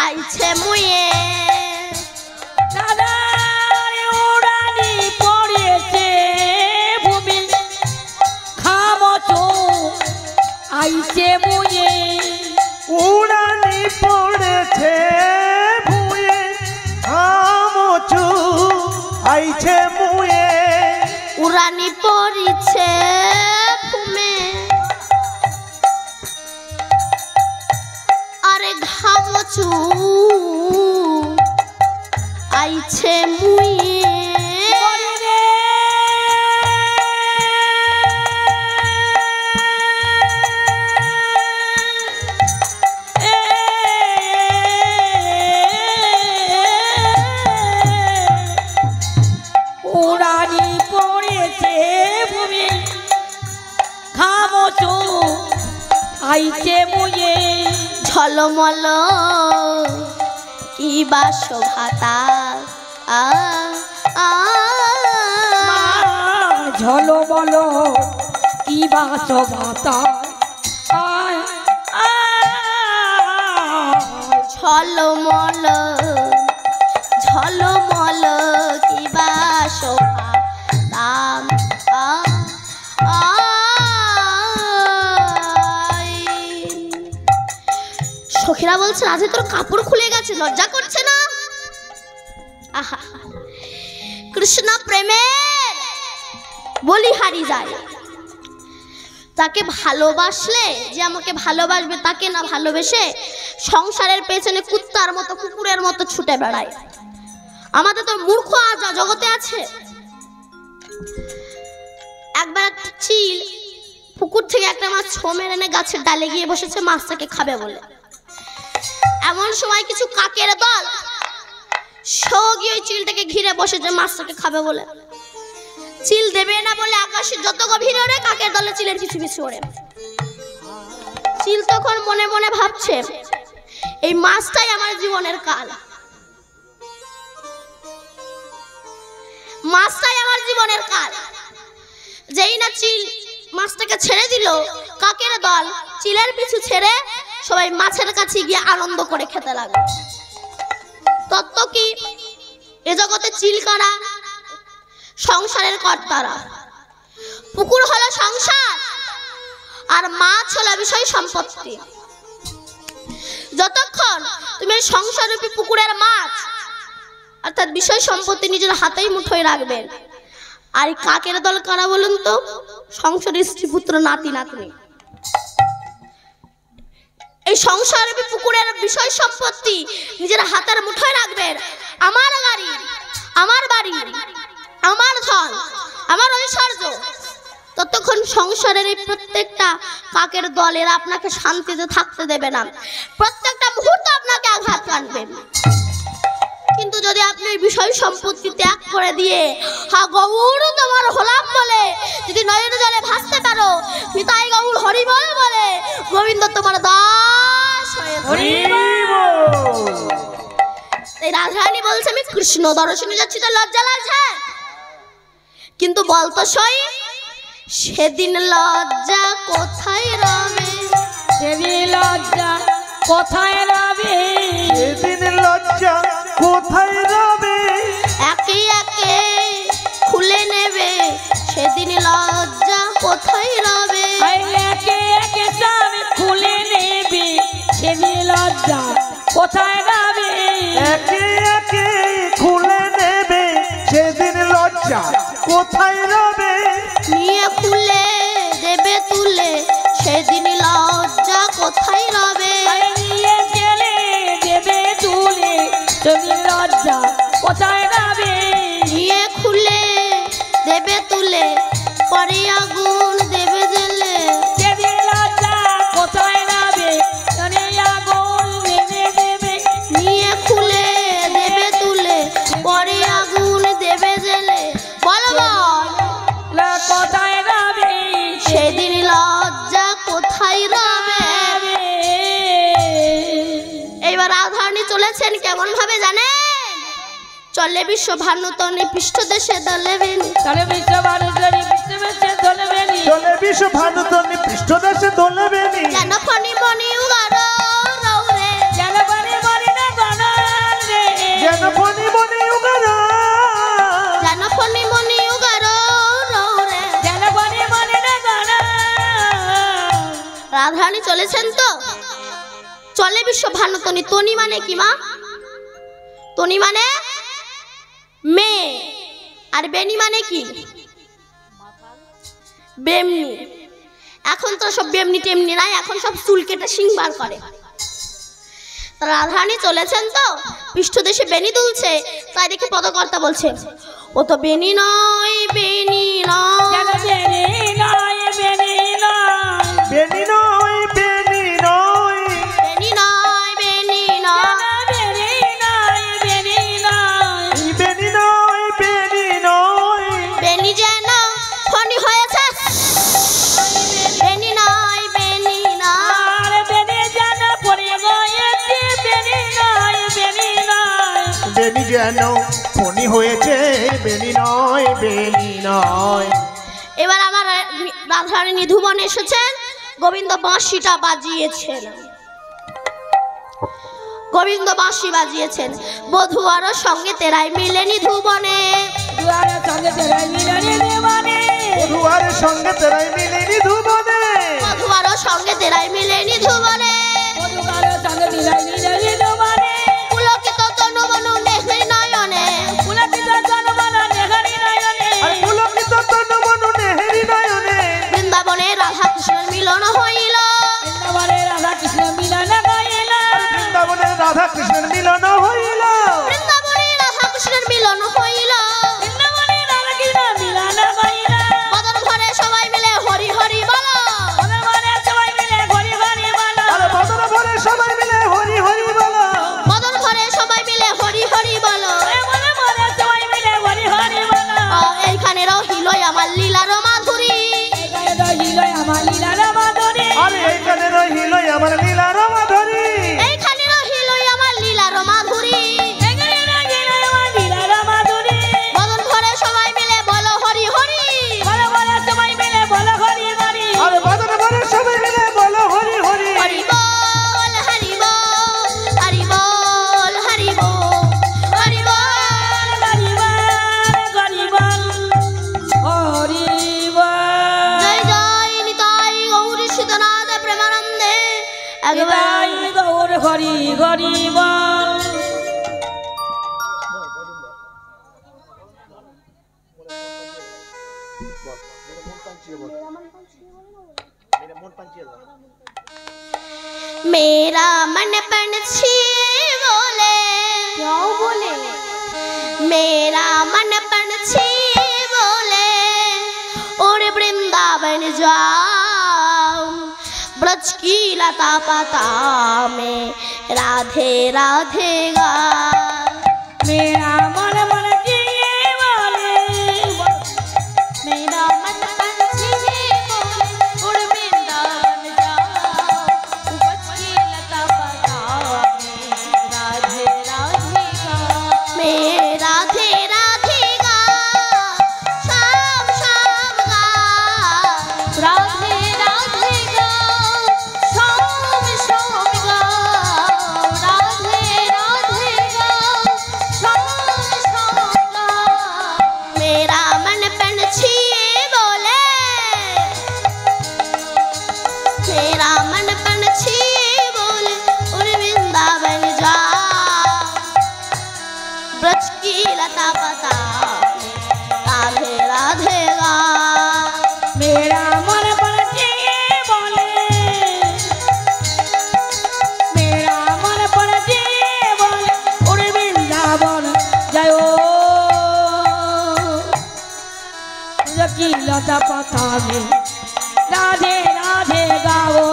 আইছে মুয়ে রাধার উড়ানি পড়েছে ভূমি খামচু আইছে মুয়ে উড়ানি পড়েছে ভুঁয়ে আমচু আইছে মুয়ে উড়ানি পড়িছে ভূমে আরে ঘামচু আইছে মুয়ে উড়ানি পড়েছে ভূমি খামচু আইছে মুয়ে ঝলমল কি বা শোভাতা আ আ ঝলমল কি বাস ভাতা ঝলমল ঝলমল কি বা শোভাতা আ সখীরা বলছে রাধে তোর কাপড় খুলে গেছে লজ্জা করছে না আহা কৃষ্ণ প্রেমের বলিহারি যায় তাকে ভালোবাসলে যে আমাকে ভালোবাসবে তাকে না ভালোবেসে সংসারের পেছনে কুত্তার মতো কুকুরের মতো ছুটে বেড়ায় আমাদের তো মূর্খ আজা জগতে আছে একবার একটা চিল পুকুর থেকে একটা মাছ ছো মেরে এনে গাছের ডালে গিয়ে বসেছে মাছটাকে খাবে বলে এমন সময় কিছু কাকের দল গিয়ে ওই চিলটাকে ঘিরে বসেছে মাছটাকে খাবে বলে চিল দেবে না বলে আকাশে যত গভীরে ওড়ে কাকের দলে চিলের পিছু পিছু ওড়ে চিল তখন মনে মনে ভাবছে এই মাছটাই আমার জীবনের কাল মাছটাই আমার জীবনের কাল যেই না চিল মাছটাকে ছেড়ে দিল কাকের দল চিলের পিছু ছেড়ে সবাই মাছের কাছে গিয়ে আনন্দ করে খেতে লাগলো তত্ত্ব কি এ জগতে চিল কারা সংসারের কর্তারা পুকুর হলো সংসার আর মাছ হলো বিষয় সম্পত্তি যতক্ষণ তুমি সংসার রূপী পুকুরের মাছ অর্থাৎ বিষয় সম্পত্তি নিজের হাতেই মুঠোয় রাখবেন আর কাকের দল কারা বলুন তো সংসারের স্ত্রী পুত্র নাতি নাতনি এই সংসার রূপী পুকুরের বিষয় সম্পত্তি নিজের হাতের মুঠোয় রাখবেন আমার গাড়ি আমার বাড়ি আমার ধন আমার ঐশ্বর্য ততক্ষণ সংসারের এই প্রত্যেকটা কাকের দলের আপনাকে শান্তিতে থাকতে দেবে না প্রত্যেকটা মুহূর্ত আপনাকে আঘাত আনবে কিন্তু যদি আপনি এই বিষয় সম্পত্তি ত্যাগ করে দিয়ে হা গৌর তোমার হলাম বলে যদি নয়ন জলে ভাসতে পারো নিতাই গৌর হরিবল বলে গোবিন্দ তোমার দাস হয়ে এই রাধারানী বলছে আমি কৃষ্ণ দর্শনে যাচ্ছি তো লজ্জা লাগছে কিন্তু বলতো সই সেদিন লজ্জা কোথায় রবে সেদিন লজ্জা কোথায় রবে সেদিন লজ্জা কোথায় রবে একে একে খুলে নেবে সেদিন লজ্জা কোথায় রবে একে একে সব খুলে নেবে সেদিন লজ্জা কোথায় রবে একে একে খুলে নেবে সেদিন লজ্জা কোথায় রবে নিয়ে খুলে দেবে তুলে সেদিন লজ্জা কোথায় রবে নিয়ে গেলে দেবে তুলে সেদিন লজ্জা কোথায় রবে নিয়ে খুলে দেবে তুলে পরে আগুন দেবে জেলে সেদিন লজ্জা কোথায় রবে আগুন দেবে দেবে নিয়ে খুলে দেবে তুলে পরে আগুন দেবে জেলে বল বল কোথায় রবে সেদিন লজ্জা কোথায় রবে এইবার রাধারানী চলেছেন কেমন ভাবে জানেন চলে বিশ্ব ভানুতনে পৃষ্ঠ দেশে দলেবেন চলে বিশ্ব ভারতের বিশ্ব দলবে বিশ্ব ভানুতনি পৃষ্ঠদেশে দোলে বেনি যেন ফণি মণি উগারো রৌরে যেন বনে বনে না গণার রে যেন ফণি বনি উগারা যেন ফণি মণি উগারো রৌরে যেন বনে বনে না গণার রাধারানী চলেছেন তো চলে বিশ্ব ভানুতনি তনি মানে কি মা তনি মানে মেয়ে আর বেনি মানে কি বেমনি এখন তো সব বেমনি টেমনি নাই এখন সব চুল কেটে শিং বার করে রাধারানী চলেছেন তো পৃষ্ঠদেশে বেনি দুলছে তাই দেখে পদকর্তা বলছে ও তো বেনি নয় বেনি যেন নয় বেনি নয় বেনি নয় বেনি নয় বেনি নয় বেনি নয় বেনি নয় বেনি নয় বেনি নয় বেনি নয় বেনি নয় বেনি যেন ফণি হয়েছে বেনি নয় বেনি নয় আর বেনি যেন পড়ে গিয়েছে বেনি নয় বেনি নয় বেনি যেন ফণি হয়েছে বেনি নয় বেনি নয় এবার আমার রাধারানী নিধুবন এসেছেন গোবিন্দ বাঁশিটা বাজিয়েছেন গোবিন্দ বাঁশি বাজিয়েছেন বধুয়ার সঙ্গে তেরাই মিলে নিধুবনে দুয়ারে সঙ্গে তেরাই মিলনে দেওয়ানে বধুয়ার সঙ্গে তেরাই মিলেনি ধুবনে বধুয়ার সঙ্গে তেরাই মিলে নিধুবনে মধুকারের সঙ্গে তেরাই মিলনে দেওয়ানে পুলকিত তনু মনু নেহরি নয়নে পুলকিত জনমন নেহারি নয়নে আর পুলকিত তনু মনু নেহেরি নয়নে বৃন্দাবনে রাধা কৃষ্ণের মিলন হইল বৃন্দাবনে রাধা কৃষ্ণ মিলন গাইলা বৃন্দাবনে রাধা কৃষ্ণের মিলন হইল বৃন্দাবনে রাধা কৃষ্ণের মিলন হইল বৃন্দাবনে রাধা কৃষ্ণ মিলন গাইলা মদন ঘরে সবাই মিলে হরি হরি বলো বৃন্দাবনে সবাই মিলে হরি হরি বলো আর বদন ভরে সবাই মিলে হরি হরি বলো মদন ঘরে সবাই মিলে হরি হরি বলো বৃন্দাবনে সবাই মিলে হরি হরি বলো এইখানে রহিল আমার লীলার মাধুরী এখানে রহিল আমার লীলার মাধুরী আর এইখানে রহিল আমার লীলার মাধুরী এইখানে রহিল আমার লীলার মাধুরী এখানে রহিল আমার লীলার মাধুরী মদন ঘরে সবাই মিলে বলো হরি হরি বলো বলো সবাই মিলে বলো হরি হরি আর বদন ভরে সবাই মিলে বলো হরি হরি হরি বল হরি বল হরি বল হরি বল হরি বল গরিবল হরিবল জয় জয় নিতাই গৌরী সীতনাথ প্রেমানন্দে একবার গৌর হরি গরিবল मेरा मन पंछी बोले क्यों बोले मेरा मन पंछी बोले और वृंदावन जाओ ब्रज की लता पता में राधे राधे गा मेरा मन मन जिए वाले मेरा मन पंछी बोले और वृंदावन जाओ ब्रज की लता पता में राधे राधे गा मैं राधे राधे गा शाम शाम गा राधे राधे गा शाम शाम गा राधे राधे गा शाम शाम गा मेरा मन पंछी बोले मेरा मन पंछी बोले और वृंदावन जा ब्रज की लता पता राधे राधे गा मेरा मन मन जिए बोले मेरा मन मन जिए बोले और वृंदावन जाओ की लता पता में राधे राधे गाओ